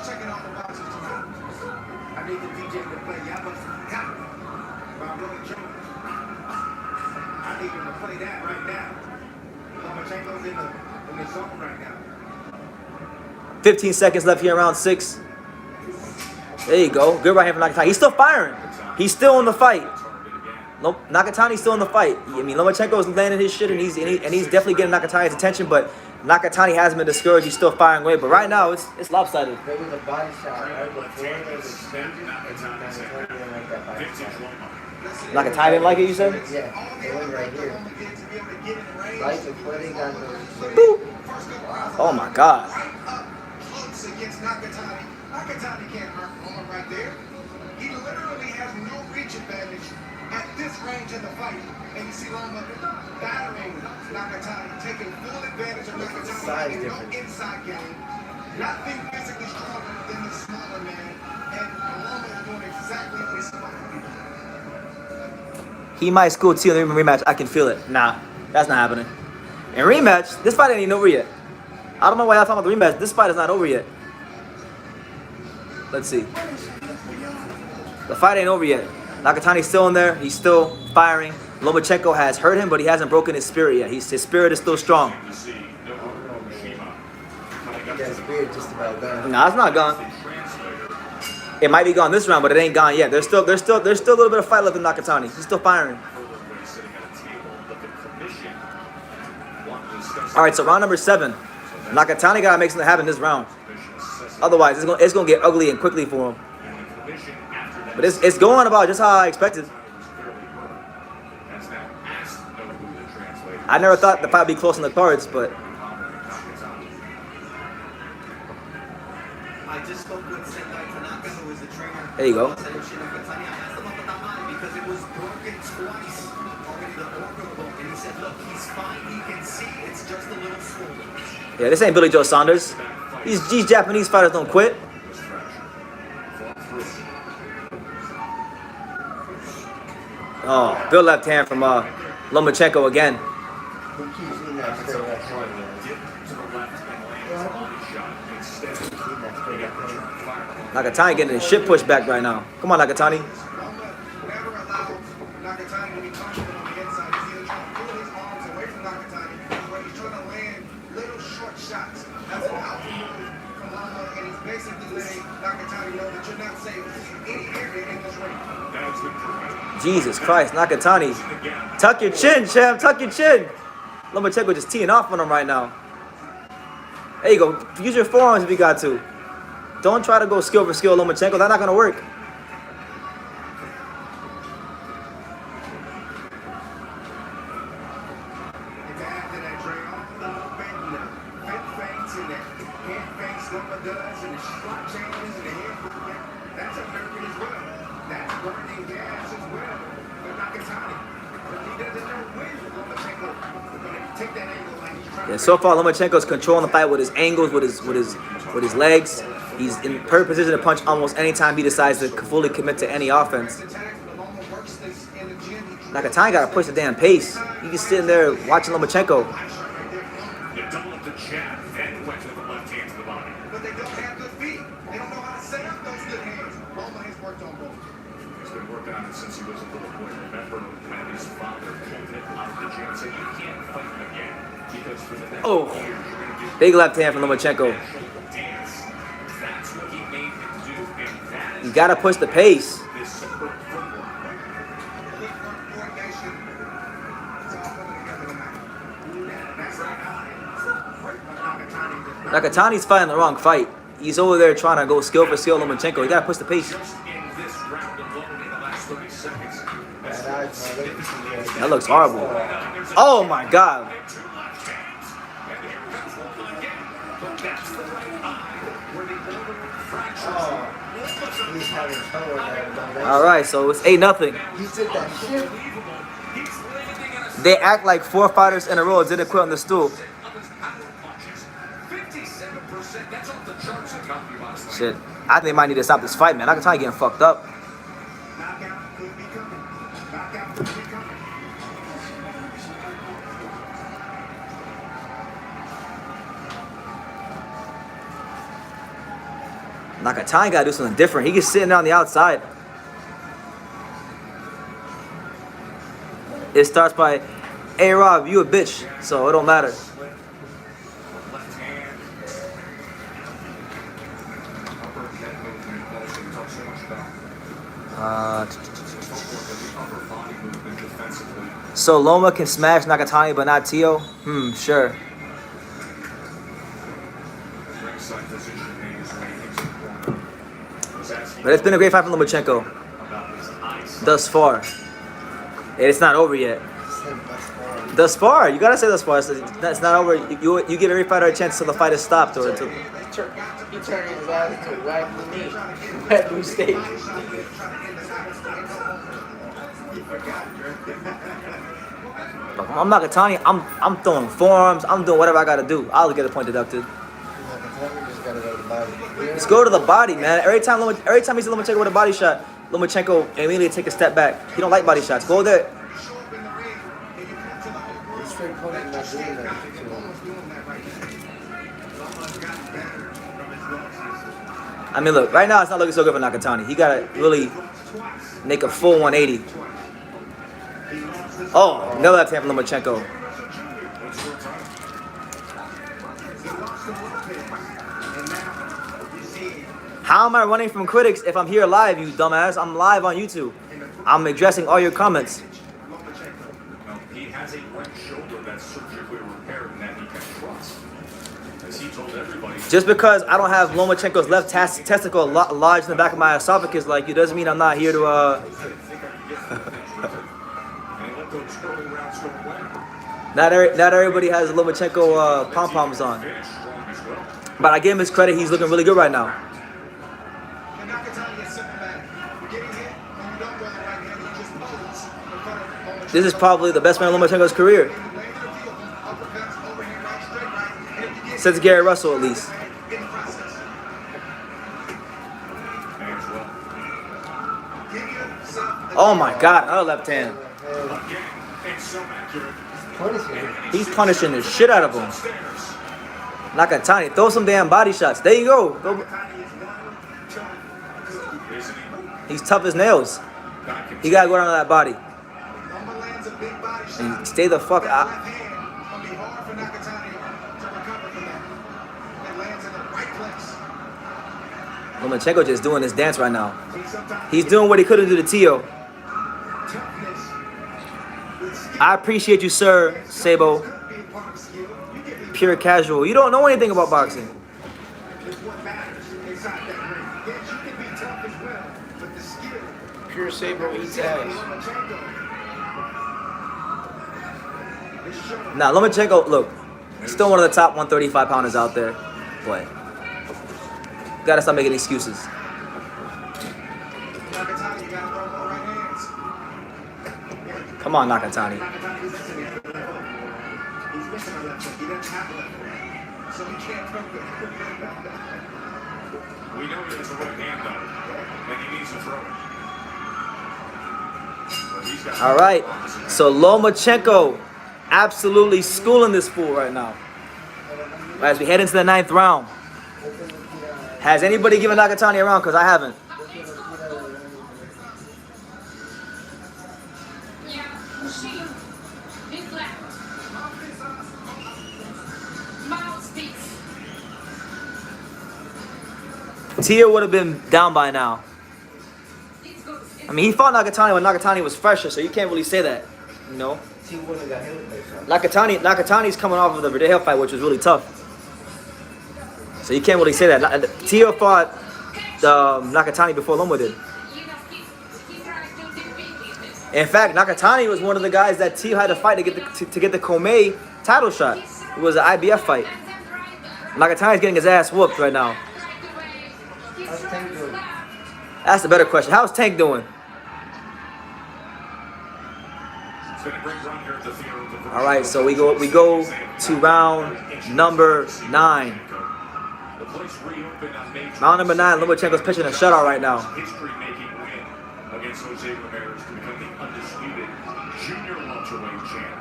S4: Checking out the boxes. I need the DJ to play Yabba's Counter by Roy Jones. I need him to play that right now. Lomachenko's in the zone right now.
S1: 15 seconds left here, round 6. There you go. Good right hand from Nakatani. He's still firing. He's still in the fight. Nakatani's still in the fight. I mean, Lomachenko is landing his shit, and he's definitely getting Nakatani's attention. But Nakatani hasn't been discouraged. He's still firing away. But right now, it's lopsided.
S2: There was a body shot right before there was exchanges. Nakatani didn't like that body shot.
S1: Nakatani didn't like it, you said?
S2: Yeah, they went right here. Right before they got the
S1: Boop. Oh my God.
S4: Right up close against Nakatani. Nakatani can't hurt Loma right there. He literally has no reach advantage at this range in the fight. And you see Loma battering Nakatani, taking full advantage of Nakatani, and no inside game. Nothing physically stronger than the smaller man. And Loma is doing exactly what he's supposed to do.
S1: He might school T in the rematch. I can feel it. Nah, that's not happening. And rematch, this fight ain't even over yet. I don't know why y'all talking about the rematch. This fight is not over yet. Let's see. The fight ain't over yet. Nakatani's still in there. He's still firing. Lomachenko has hurt him, but he hasn't broken his spirit yet. His spirit is still strong.
S2: That spirit just about gone.
S1: Nah, it's not gone. It might be gone this round, but it ain't gone yet. There's still a little bit of fight left in Nakatani. He's still firing. All right, so round number 7. Nakatani gotta make something happen this round. Otherwise, it's gonna get ugly and quickly for him. But it's going about just how I expected. I never thought the fight would be close on the cards, but
S6: I just spoke with Sendai Tanaka, who is the trainer.
S1: there you go.
S6: Because it was broken twice already, the orbital bone, and he said, look, he's fine, he can see, it's just a little swollen.
S1: Yeah, this ain't Billy Joe Saunders. These Japanese fighters don't quit. Oh, good left hand from Lomachenko again.
S2: He keeps eating that straight left hand, man.
S1: Nakatani getting his shit pushed back right now. Come on, Nakatani.
S4: Loma never allowed Nakatani to be comfortable on the inside. He's either trying to pull his arms away from Nakatani, or he's trying to land little short shots. That's an alpha move from Loma, and he's basically letting Nakatani know that you're not safe in any area in this ring.
S1: Jesus Christ, Nakatani. Tuck your chin, champ. Tuck your chin. Lomachenko just teeing off on him right now. There you go. Use your forearms if you got to. Don't try to go skill for skill, Lomachenko. That's not going to work. Yeah, so far Lomachenko's controlling the fight with his angles, with his legs. He's in perfect position to punch almost any time he decides to fully commit to any offense. Nakatani got to push the damn pace. He just sitting there watching Lomachenko.
S5: Developed the jab and went to the left hand to the body.
S4: But they don't have good feet. They don't know how to set up those good hands. Loma has worked on both.
S5: He's been working on it since he was a little boy. Remember when his father pulled him out of the gym and said, "You can't fight him again because for the next
S1: Oh,
S5: year, you're going to get
S1: big left hand from Lomachenko.
S5: dance." That's what he made him do, and that is
S1: You got to push the pace.
S5: this superb footwork.
S4: Coordination. It's all coming together tonight. That's right.
S1: Nakatani's fighting the wrong fight. He's over there trying to go skill for skill Lomachenko. You got to push the pace.
S5: Just in this round alone, in the last 30 seconds,
S1: That looks horrible. Oh my God.
S5: two left hands. And here comes Loma again. But that's the right eye where the orbital fractures.
S2: He's having trouble there.
S1: All right, so it's 8-0.
S2: He did that shit.
S5: He's landing in a
S1: They act like 4 fighters in a row didn't quit on the stool.
S5: of his power punches. 57%. That's off the charts in Coffee Box.
S1: Shit. I think they might need to stop this fight, man. Nakatani getting fucked up.
S4: Knockout could be coming. Knockout could be coming.
S1: Nakatani got to do something different. He gets sitting on the outside. It starts by, "Hey Rob, you a bitch," so it don't matter.
S5: Left hand. Upper head movement also we talk so much about. Upper body movement defensively.
S1: So Loma can smash Nakatani, but not Tio? Sure.
S5: Ringside position is ratings in corner. Was asking
S1: But it's been a great fight for Lomachenko
S5: about his eyesight.
S1: thus far. It's not over yet. Thus far, you gotta say thus far. It's not over. You give every fighter a chance till the fight is stopped or until.
S3: He turning his ass to whack the knee. Whack the mistake.
S1: I'm Nakatani. I'm throwing forearms. I'm doing whatever I gotta do. I'll get a point deducted.
S2: Just gotta go to the body.
S1: Let's go to the body, man. Every time he sees Lomachenko with a body shot, Lomachenko immediately take a step back. He don't like body shots. Go there.
S2: He's straight pointing, not doing that.
S1: I mean, look. Right now, it's not looking so good for Nakatani. He gotta really make a full 180. Oh, another left hand from Lomachenko. How am I running from critics if I'm here live, you dumbass? I'm live on YouTube. I'm addressing all your comments.
S5: Well, he has a right shoulder that's surgically repaired and that he can trust. As he told everybody.
S1: Just because I don't have Lomachenko's left testicle lodged in the back of my esophagus like you doesn't mean I'm not here to
S5: And he let those early rounds go away.
S1: Not everybody has Lomachenko pom-poms on.
S5: Finished strong as well.
S1: But I give him his credit, he's looking really good right now.
S4: And Nakatani is symptomatic. Getting hit, when you don't go the right hand, you just pose in front of Lomachenko.
S1: This is probably the best man in Lomachenko's career. Since Gary Russell, at least. Oh my God, another left hand.
S5: Again, it's so accurate.
S1: He's punishing the shit out of him. Nakatani, throw some damn body shots. There you go. He's tough as nails. He gotta go down to that body.
S4: Loma lands a big body shot.
S1: And stay the fuck out.
S4: Left hand will be hard for Nakatani to recover from that. It lands in the right place.
S1: Lomachenko just doing his dance right now.
S4: See, sometimes
S1: He's doing what he couldn't do to Tio.
S4: toughness with skill
S1: I appreciate you, sir, Sabo.
S4: could be a part of skill. You can be
S1: Pure casual. You don't know anything about boxing.
S4: is what matters inside that ring. Yes, you can be tough as well, but the skill.
S3: Pure Saber eats ass.
S4: Lomachenko is showing.
S1: Nah, Lomachenko, look, he's still one of the top 135 pounders out there. But gotta stop making excuses.
S4: Nakatani, you gotta throw more right hands.
S1: Come on, Nakatani.
S4: Nakatani's missing a left hook. He's missing a left hook. He doesn't have a left hook. So he can't throw it.
S5: We know he has a right hand, though, and he needs to throw it. But he's got
S1: All right. So Lomachenko absolutely schooling this fool right now. As we head into the 9th round. Has anybody given Nakatani a round? Because I haven't.
S7: Yeah, machine. Big black. Mouthpiece.
S1: Tia would have been down by now. I mean, he fought Nakatani when Nakatani was fresher, so you can't really say that. You know?
S2: See who wouldn't got hit with that shot.
S1: Nakatani's coming off of the Verdale fight, which was really tough. So you can't really say that. Tia fought Nakatani before Loma did. In fact, Nakatani was one of the guys that Tia had to fight to get the Komei title shot. It was an IBF fight. Nakatani's getting his ass whooped right now.
S2: How's Tank doing?
S1: That's the better question. How's Tank doing?
S5: It's been a great run here at the field.
S1: All right, so we go to round number 9.
S5: The place reopened on May
S1: Round number 9. Lomachenko's pitching a shutout right now.
S5: history-making win against Jose Ramirez to become the undisputed junior welterweight champ.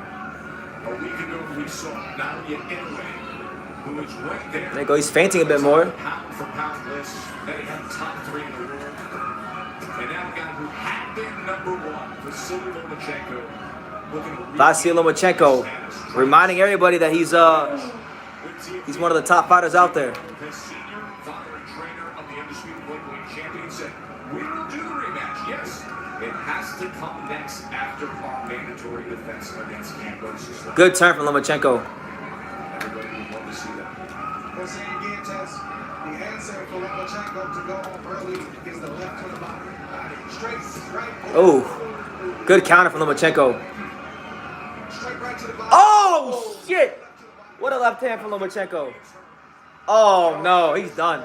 S5: A week ago, we saw Naoya Inoue, who is right there.
S1: There you go. He's fainting a bit more.
S5: Pound for pound list, that he had top 3 in the world. And now a guy who had been number 1, Vasyl Lomachenko, looking to
S1: Vasyl Lomachenko, reminding everybody that he's one of the top fighters out there.
S5: The senior father and trainer of the undisputed lightweight champion said, "We will do the rematch. Yes, it has to come next after our mandatory defense against Cambodia."
S1: Good turn from Lomachenko.
S5: Everybody would love to see that.
S4: We'll say it again, Tess. The answer for Lomachenko to go home early is the left to the body. Straight right.
S1: Oh, good counter from Lomachenko.
S4: Straight right to the body.
S1: Oh, shit. What a left hand from Lomachenko. Oh, no, he's done.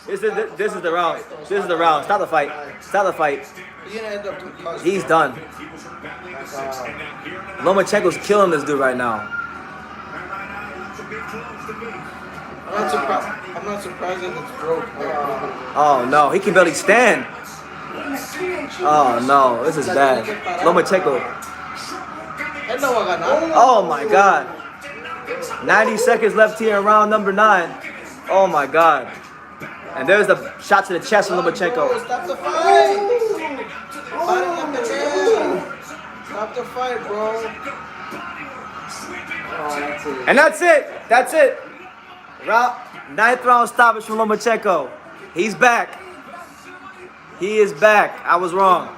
S1: This is the round. This is the round. Stop the fight. Stop the fight.
S3: He's gonna end up causing.
S1: He's done. Lomachenko's killing this dude right now.
S3: I'm not surprised that it's broke.
S1: Oh, no, he can barely stand. Oh, no, this is bad. Lomachenko.
S3: Él no va a ganar.
S1: Oh, my God. 90 seconds left here in round number 9. Oh, my God. And there's the shot to the chest from Lomachenko.
S3: Stop the fight. Fighting up the tail. Stop the fight, bro.
S1: And that's it. That's it. 9th round stoppage from Lomachenko. He's back. He is back. I was wrong.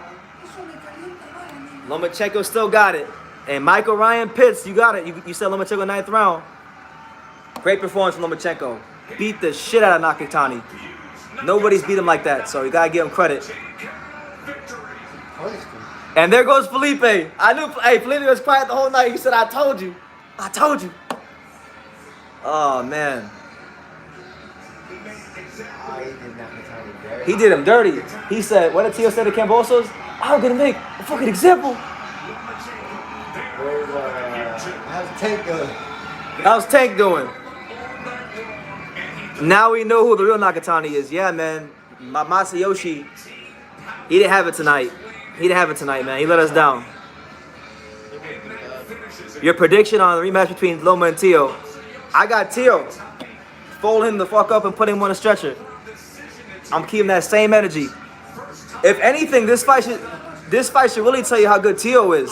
S1: Lomachenko still got it. And Michael Ryan Pitts, you got it. You said Lomachenko 9th round. Great performance from Lomachenko. Beat the shit out of Nakatani. Nobody's beat him like that, so you gotta give him credit. And there goes Felipe. I knew. Hey, Felipe was quiet the whole night. He said, "I told you. I told you." Oh man. He did him dirty. He said, "What did Tio say to Cambosos? I'm gonna make a fucking example."
S2: How's Tank doing?
S1: How's Tank doing? Now we know who the real Nakatani is. Yeah, man. Masayoshi, he didn't have it tonight. He didn't have it tonight, man. He let us down. Your prediction on the rematch between Loma and Tio. I got Tio. Fold him the fuck up and put him on a stretcher. I'm keeping that same energy. If anything, this fight should really tell you how good Tio is.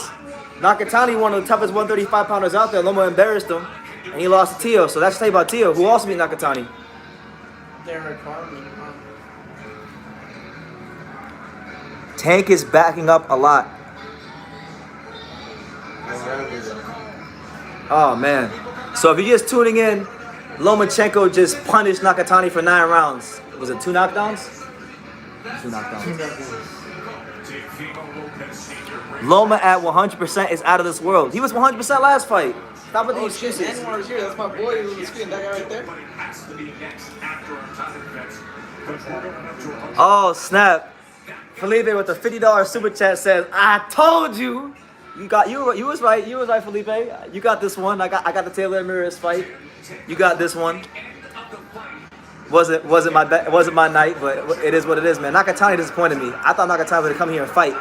S1: Nakatani, one of the toughest 135 pounders out there. Loma embarrassed him, and he lost to Tio. So that's tell you about Tio, who also beat Nakatani.
S3: Derek Harmon.
S1: Tank is backing up a lot. Oh man. So if you're just tuning in, Lomachenko just punished Nakatani for 9 rounds. Was it 2 knockdowns? 2 knockdowns. Loma at 100% is out of this world. He was 100% last fight. Stop with the excuses.
S3: Anwar's here. That's my boy. Who's on the screen. That guy right there.
S1: Oh snap! Felipe with the $50 super chat says, "I told you." You was right. You was right, Felipe. You got this one. I got the Taylor Ramirez fight. You got this one. Wasn't my night, but it is what it is, man. Nakatani disappointed me. I thought Nakatani would come here and fight,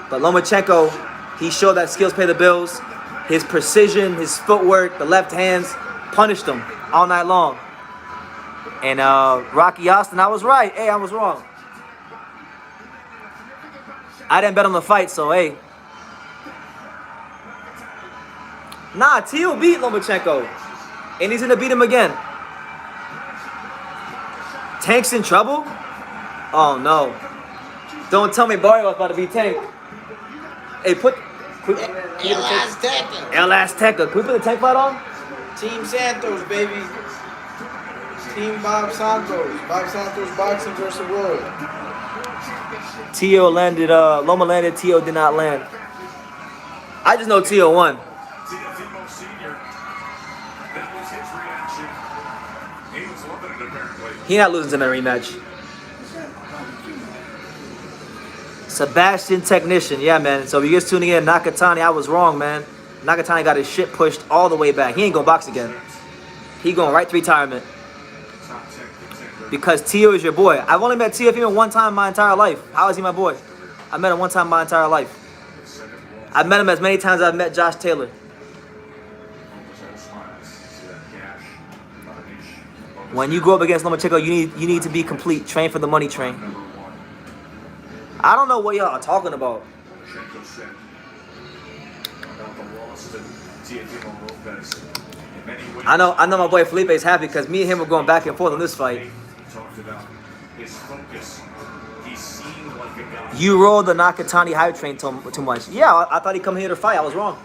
S1: but Lomachenko, he showed that skills pay the bills. His precision, his footwork, the left hands punished him all night long. And Rocky Austin, I was right. Hey, I was wrong. I didn't bet on the fight, so hey. Nah, Tio beat Lomachenko. And he's gonna beat him again. Tank's in trouble? Oh no. Don't tell me Barrio was about to beat Tank. Hey, El Azteca. Can we put the Tank fight on?
S3: Team Santos, baby. Team Bob Santos. Bob Santos boxing versus the world.
S1: Tio landed, Loma landed, Tio did not land. I just know Tio won. He not losing to that rematch. Sebastian Technician, yeah, man. So if you're just tuning in, Nakatani, I was wrong, man. Nakatani got his shit pushed all the way back. He ain't gonna box again. He going right to retirement. Because Tio is your boy. I've only met Tio even one time in my entire life. How is he my boy? I met him one time in my entire life. I've met him as many times as I've met Josh Taylor. When you go up against Lomachenko, you need to be complete. Train for the money train. I don't know what y'all are talking about. I know my boy Felipe is happy because me and him were going back and forth on this fight. You rolled the Nakatani hype train too much. Yeah, I thought he'd come here to fight. I was wrong.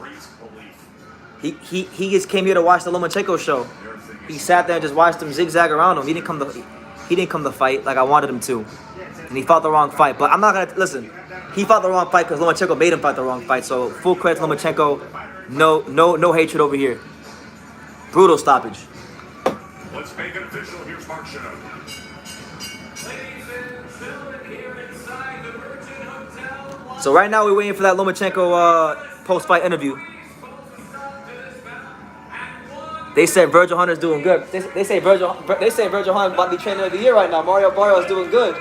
S1: He just came here to watch the Lomachenko show. He sat there and just watched him zigzag around him. He didn't come to fight like I wanted him to. And he fought the wrong fight. But I'm not gonna listen. He fought the wrong fight because Lomachenko made him fight the wrong fight. So full credit to Lomachenko. No hatred over here. Brutal stoppage.
S5: Let's make it official. Here's Mark Shinoda.
S1: So right now we're waiting for that Lomachenko post-fight interview. They said Virgil Hunter's doing good. They say Virgil Hunter about to be trainer of the year right now. Mario Barrio is doing good.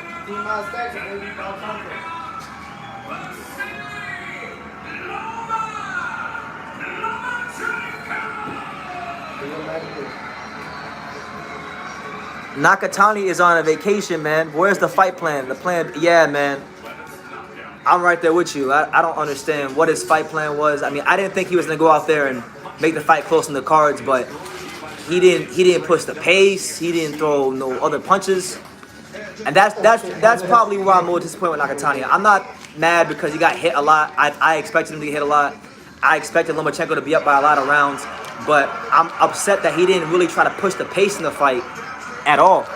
S1: Nakatani is on a vacation, man. Where's the fight plan? The plan, yeah, man. I'm right there with you. I don't understand what his fight plan was. I mean, I didn't think he was gonna go out there and make the fight close in the cards, but he didn't push the pace. He didn't throw no other punches, and that's probably why I'm more disappointed with Nakatani. I'm not mad because he got hit a lot. I expected him to get hit a lot. I expected Lomachenko to be up by a lot of rounds, but I'm upset that he didn't really try to push the pace in the fight at all.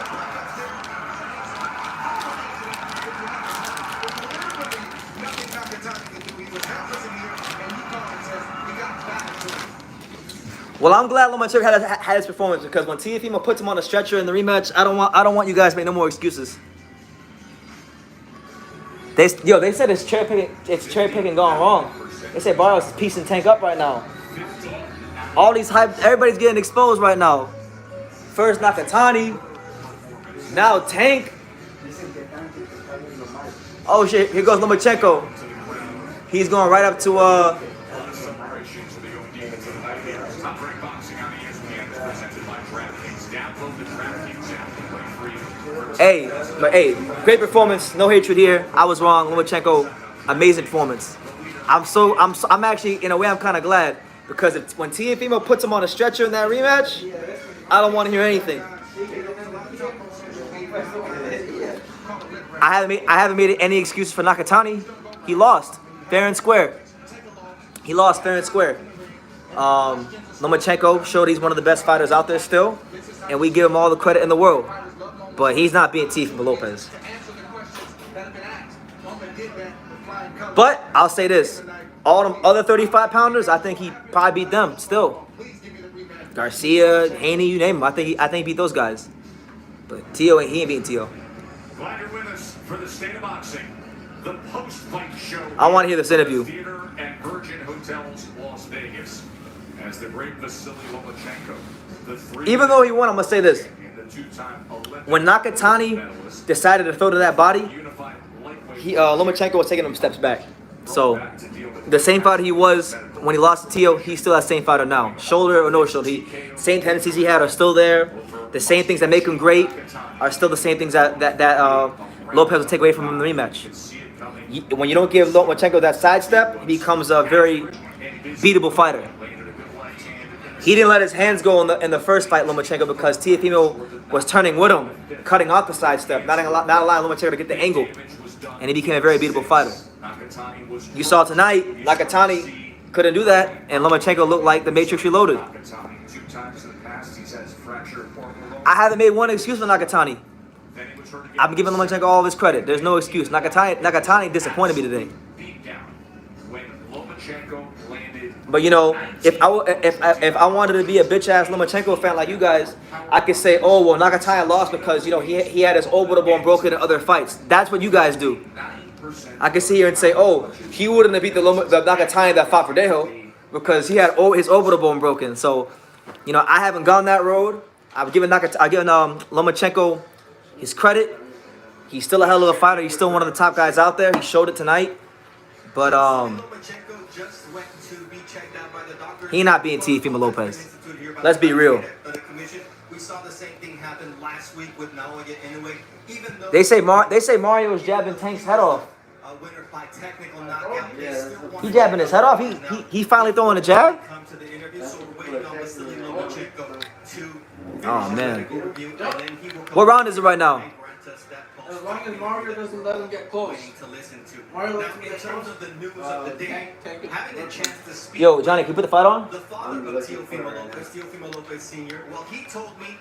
S1: Well, I'm glad Lomachenko had his performance because when Teofimo puts him on a stretcher in the rematch, I don't want you guys to make no more excuses. They said it's cherry picking gone wrong. They said Barrios is piecing Tank up right now. All these hype, everybody's getting exposed right now. First Nakatani, now Tank. Oh shit, here goes Lomachenko. He's going right up to Hey, but hey, great performance. No hatred here. I was wrong. Lomachenko, amazing performance. I'm actually, in a way, I'm kind of glad because when Teofimo puts him on a stretcher in that rematch, I don't want to hear anything. I haven't made any excuses for Nakatani. He lost fair and square. He lost fair and square. Lomachenko showed he's one of the best fighters out there still, and we give him all the credit in the world. But he's not being Teofimo Lopez. But I'll say this: all them other 35-pounders, I think he probably beat them still. Garcia, Haney, you name him. I think he beat those guys. But Tio, he ain't beating Tio.
S5: Glad you're with us for the State of Boxing, the post-fight show.
S1: I want to hear this interview.
S5: Theater at Virgin Hotels, Las Vegas, as the great Vasyl Lomachenko, the three.
S1: Even though he won, I'm gonna say this: when Nakatani decided to throw to that body, Lomachenko was taking him steps back. So the same fighter he was when he lost to Tio, he's still that same fighter now. Shoulder or no shoulder, same tendencies he had are still there. The same things that make him great are still the same things that Lopez will take away from him in the rematch. When you don't give Lomachenko that sidestep, he becomes a very beatable fighter. He didn't let his hands go in the first fight, Lomachenko, because Teofimo was turning with him, cutting off the sidestep, not allowing Lomachenko to get the angle, and he became a very beatable fighter. You saw tonight, Nakatani couldn't do that, and Lomachenko looked like the Matrix Reloaded. I haven't made one excuse for Nakatani. I'm giving Lomachenko all of his credit. There's no excuse. Nakatani disappointed me today. But you know, if I wanted to be a bitch ass Lomachenko fan like you guys, I could say, oh well, Nakatani lost because you know he had his orbital bone broken in other fights. That's what you guys do. I could sit here and say, oh, he wouldn't have beat the Nakatani that fought for Dejo because he had his orbital bone broken. So, you know, I haven't gone that road. I've given Lomachenko his credit. He's still a hell of a fighter. He's still one of the top guys out there. He showed it tonight. But he not being Teofimo Lopez. Let's be real.
S6: We saw the same thing happen last week with Naoya anyway. Even though
S1: They say Mario's jabbing Tank's head off.
S6: winner by technical knockout,
S1: He jabbing his head off. He finally throwing a jab.
S6: come to the interview, so we're waiting on Vasyl Lomachenko to
S1: Oh man.
S6: interview, and then he will come
S1: What round is it right now?
S3: As long as Mario doesn't let him get close.
S6: to listen to.
S3: Mario
S6: Now,
S3: lets him
S6: in
S3: get
S6: terms
S3: close.
S6: of the news of the day, having a chance to speak
S1: Yo, Johnny, can you put the fight on?
S6: the father of Teofimo Lopez, Teofimo Lopez Sr., well, he told me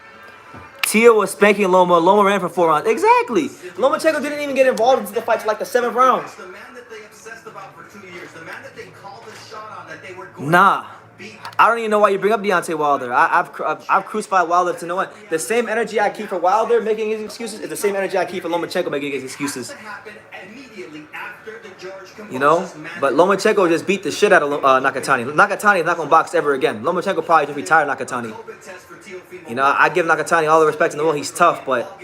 S1: Tio was spanking Loma. Loma ran for 4 rounds. Exactly. Lomachenko didn't even get involved into the fight till like the 7th round.
S6: the man that they obsessed about for 2 years, the man that they called the shot on, that they were going
S1: Nah.
S6: to beat.
S1: I don't even know why you bring up Deontay Wilder. I've crucified Wilder to no end. The same energy I keep for Wilder making his excuses is the same energy I keep for Lomachenko making his excuses.
S6: Happened immediately after the George
S1: You know? But Lomachenko just beat the shit out of Nakatani. Nakatani is not going to box ever again. Lomachenko probably just retired Nakatani. You know, I give Nakatani all the respect in the world. He's tough, but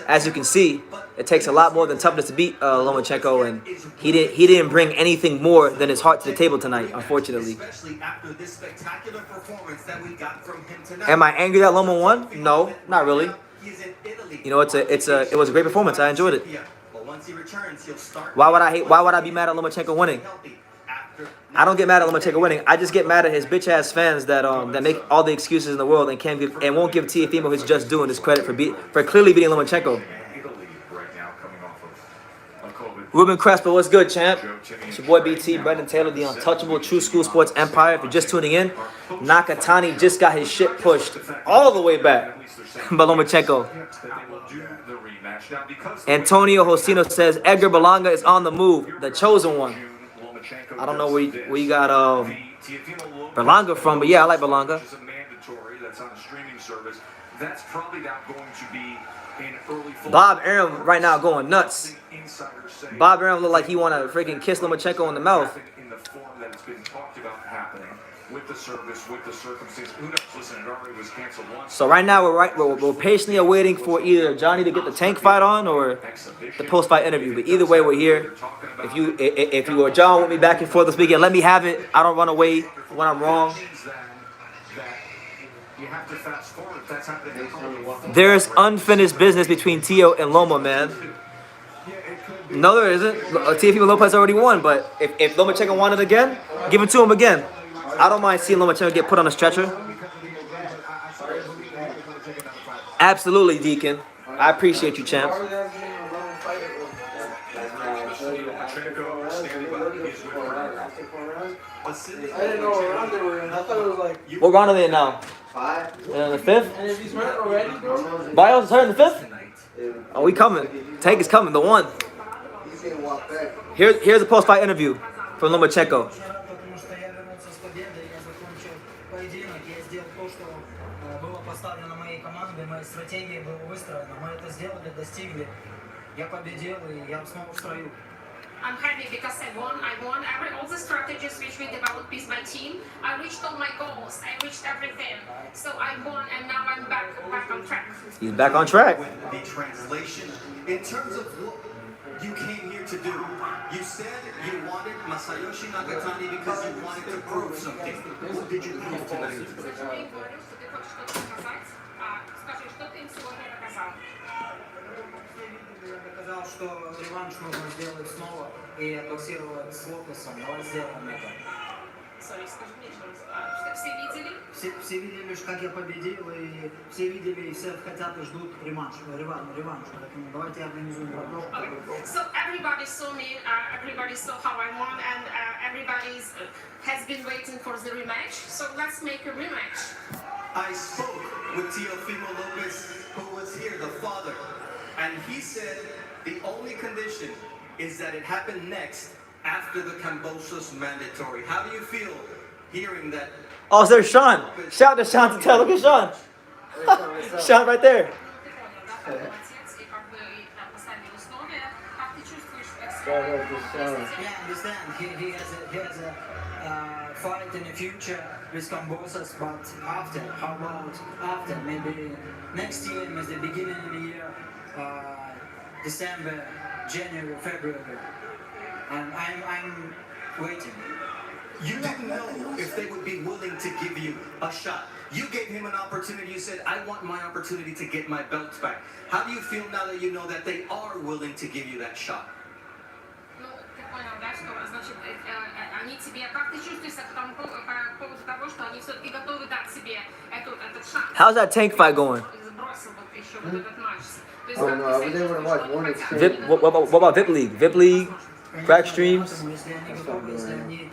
S1: as you can see, it takes a lot more than toughness to beat Lomachenko, and he didn't bring anything more than his heart to the table tonight, unfortunately.
S6: Especially after this spectacular performance that we got from him tonight.
S1: Am I angry that Loma won? No, not really.
S6: He's in Italy.
S1: You know, it was a great performance. I enjoyed it.
S6: But once he returns, he'll start.
S1: Why would I be mad at Lomachenko winning? I don't get mad at Lomachenko winning. I just get mad at his bitch ass fans that make all the excuses in the world and won't give Teofimo his just due and his credit for clearly beating Lomachenko. Ruben Crespo, what's good, champ? It's your boy BT, Brendan Taylor, the untouchable True School Sports Empire. If you're just tuning in, Nakatani just got his shit pushed all the way back by Lomachenko. Antonio Josino says Edgar Berlanga is on the move, the chosen one. I don't know where you got Berlanga from, but yeah, I like Berlanga. Bob Arum right now going nuts. Bob Arum look like he want to freaking kiss Lomachenko in the mouth. So right now we're patiently awaiting for either Johnny to get the Tank fight on or the post-fight interview. But either way, we're here. If you or John want me back and forth this weekend, let me have it. I don't run away when I'm wrong.
S5: you have to fast forward. That's happening.
S1: There's unfinished business between Tio and Loma, man. No, there isn't. Teofimo Lopez already won, but if Lomachenko won it again, give it to him again. I don't mind seeing Lomachenko get put on a stretcher. Absolutely, Deacon. I appreciate you, champ.
S3: I didn't know what round they were in. I thought it was like.
S1: What round are they in now?
S2: 5.
S1: They're in the 5th?
S3: And if he's hurt already, bro.
S1: Bios is hurt in the 5th? Oh, we coming. Tank is coming, the one.
S2: He's gonna walk back.
S1: Here's a post-fight interview from Lomachenko.
S8: Потому что я вернулся с победой, я закончил поединок, я сделал то, что было поставлено моей командой, моей стратегией было выстроено. Мы это сделали, достигли. Я победил, и я снова в строю.
S7: I'm happy because I won. All the strategies which we developed with my team. I reached all my goals. I reached everything. So I won, and now I'm back on track.
S1: He's back on track.
S6: The translation, in terms of what you came here to do, you said you wanted Masayoshi Nakatani because you wanted to prove something. What did you prove tonight?
S7: Скажи, что ты им сегодня доказал?
S8: Я доказал, что реванш нужно сделать снова и боксировать с Лопесом. Давай сделаем это.
S7: Sorry, скажи мне еще раз. Что все видели?
S8: Все видели, как я победил, и все видели, и все хотят и ждут реванш. Поэтому давайте организуем реванш.
S7: So everybody saw me, everybody saw how I won, and everybody has been waiting for the rematch. So let's make a rematch.
S6: I spoke with Teofimo Lopez, who was here, the father, and he said the only condition is that it happened next after the Cambosos mandatory. How do you feel hearing that?
S1: Oh, there's Sean. Shout to Sean to tell. Look at Sean. Sean right there.
S8: Yeah, I understand. He has a fight in the future with Cambosos, but after, how about after? Maybe next year, maybe the beginning of the year, December, January, February. And I'm waiting.
S6: You didn't know if they would be willing to give you a shot. You gave him an opportunity. You said, I want my opportunity to get my belts back. How do you feel now that you know that they are willing to give you that shot?
S7: Ну, ты понял, да, что значит, они тебе, как ты чувствуешься по поводу того, что они все-таки готовы дать тебе этот шанс?
S1: How's that tank fight going?
S7: Сбросил вот еще вот этот матч. То есть,
S2: Oh
S7: как
S2: no,
S7: ты
S2: I
S7: себя
S2: was able to watch one
S7: чувствуешь?
S2: exchange.
S1: What about VIP League? VIP League, crack streams.
S8: Если они готовы, если они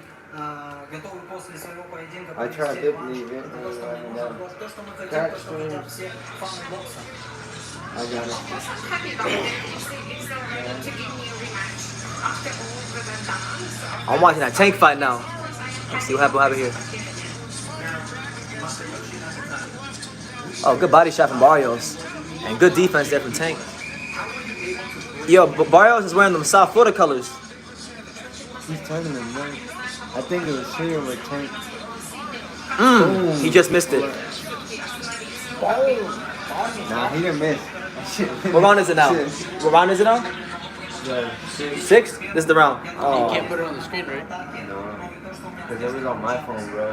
S8: готовы после своего поединка
S2: I tried
S8: провести
S2: VIP League,
S8: реванш, это то, что мне нужно, то, что мы хотим,
S2: Crack
S8: то, что хотят все фаны бокса.
S2: I got it.
S7: I'm happy about it. If they're ready to give me a rematch after all that I've done. So
S1: I'm watching that tank fight now. Let's see what happened here. Oh, good body shot from Barrios. And good defense there from Tank. Yo, Barrios is wearing them South Florida colors.
S2: He's turning them, man. I think it was here with Tank.
S1: He just missed it.
S2: Nah, he didn't miss.
S1: What round is it now? What round is it now?
S2: Yeah.
S1: 6? This is the round. Oh.
S3: Put it on the screen, right?
S2: Because it was on my phone, bro.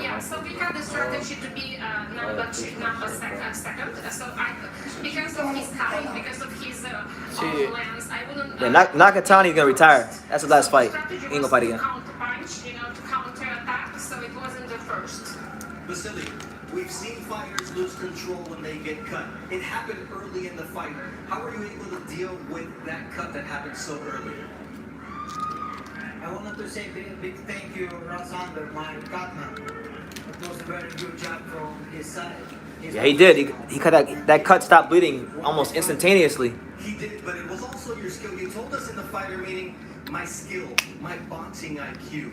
S7: yeah, so we had the strategy to be number second. So because of his height, because of his lens, I wouldn't.
S1: Yeah, Nakatani gonna retire. That's the last fight. He ain't gonna fight again.
S7: Counter punch, to counter attack. So it wasn't the first.
S6: Vasyl, we've seen fighters lose control when they get cut. It happened early in the fight. How were you able to deal with that cut that happened so early?
S8: I wanted to say big thank you, Rosario, my cutman. It was a very good job from his side.
S1: Yeah, he did. He cut that cut stopped bleeding almost instantaneously.
S6: He did, but it was also your skill. You told us in the fighter meeting, my skill, my boxing IQ.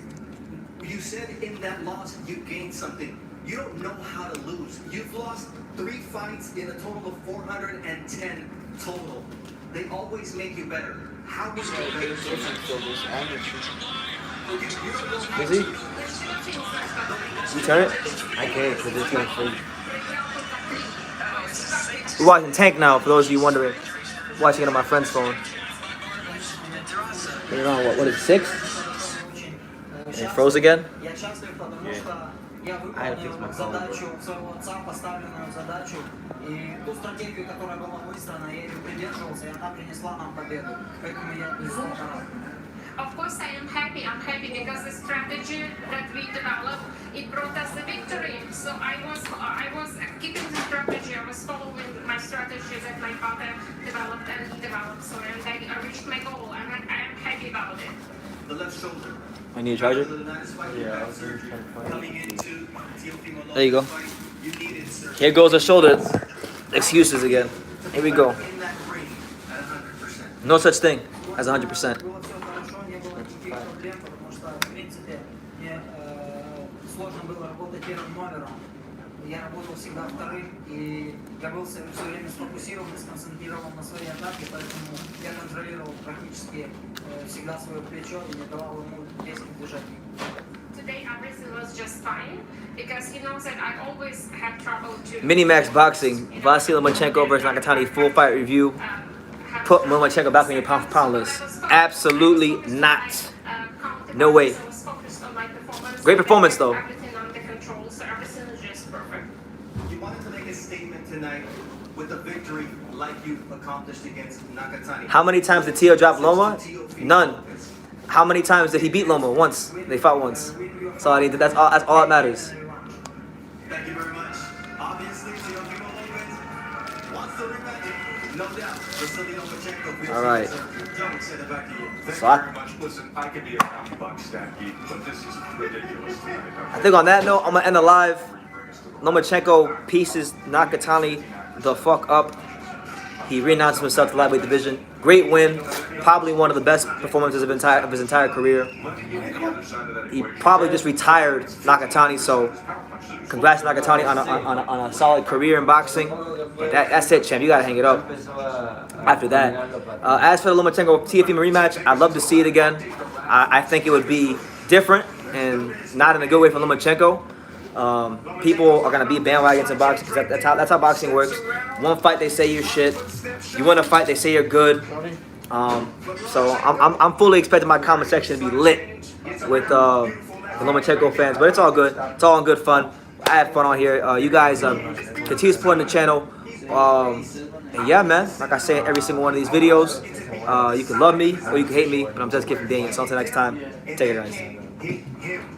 S6: You said in that loss, you gained something. You don't know how to lose. You've lost 3 fights in a total of 410 total. They always make you better. How was that better?
S1: Is he? You turn it?
S2: I can't, because it's not free.
S1: We're watching Tank now, for those of you wondering. Watching it on my friend's phone. We're on what is it, 6? And it froze again?
S8: Я счастлив, потому что я выполнил задачу своего отца, поставленную задачу, и ту стратегию, которая была выстроена, я ее придерживался, и она принесла нам победу. Поэтому я безумно рад.
S7: Of course, I am happy. I'm happy because the strategy that we developed, it brought us the victory. So I was keeping the strategy. I was following my strategy that my father developed and he developed. So I reached my goal, and I am happy about it.
S6: The left shoulder.
S1: I need a charger.
S2: Yeah, I was just trying to find
S6: Coming into Teofimo
S1: There you go.
S6: fight, you needed surgery.
S1: Here goes the shoulder. Excuses again. Here we go.
S6: In that ring at 100%.
S1: No such thing as 100%.
S8: Было все хорошо, не было никаких проблем, потому что, в принципе, мне сложно было работать первым номером. Я работал всегда вторым, и я был все время сфокусирован и сконцентрирован на своей атаке, поэтому я контролировал практически всегда свое плечо и не давал ему резких движений.
S7: Today everything was just fine because he knows that I always have trouble to.
S1: Minimax Boxing. Vasyl Lomachenko versus Nakatani. Full fight review. Put Lomachenko back on your pound list. Absolutely not. No way. Great performance though.
S7: Everything under control, so everything is just perfect.
S6: You wanted to make a statement tonight with a victory like you accomplished against Nakatani.
S1: How many times did Tio drop Loma? None. How many times did he beat Loma? Once. They fought once. That's all I need. That's all that matters.
S6: Thank you very much. Obviously, Teofimo Lopez wants the rematch. No doubt. Vasyl Lomachenko feels
S1: All right.
S6: Don't send it back to you.
S5: Thank
S1: So
S5: you
S1: I-
S5: very much. Listen, I could be a $1 stack geek, but this is ridiculous tonight.
S1: I think on that note, I'm gonna end the live. Lomachenko pieces Nakatani the fuck up. He renounced himself to lightweight division. Great win. Probably one of the best performances of his entire career. He probably just retired Nakatani, so congrats Nakatani on a solid career in boxing. But that's it, champ. You gotta hang it up after that. As for the Lomachenko Teofimo rematch, I'd love to see it again. I think it would be different and not in a good way for Lomachenko. People are gonna be bandwagons in boxing because that's how boxing works. One fight they say you're shit. You win a fight they say you're good. So I'm fully expecting my comment section to be lit with the Lomachenko fans, but it's all good. It's all in good fun. I had fun on here. You guys continue supporting the channel. And yeah, man, like I say in every single one of these videos, you can love me or you can hate me, but I'm just kidding, Daniel. So until next time, take it, guys.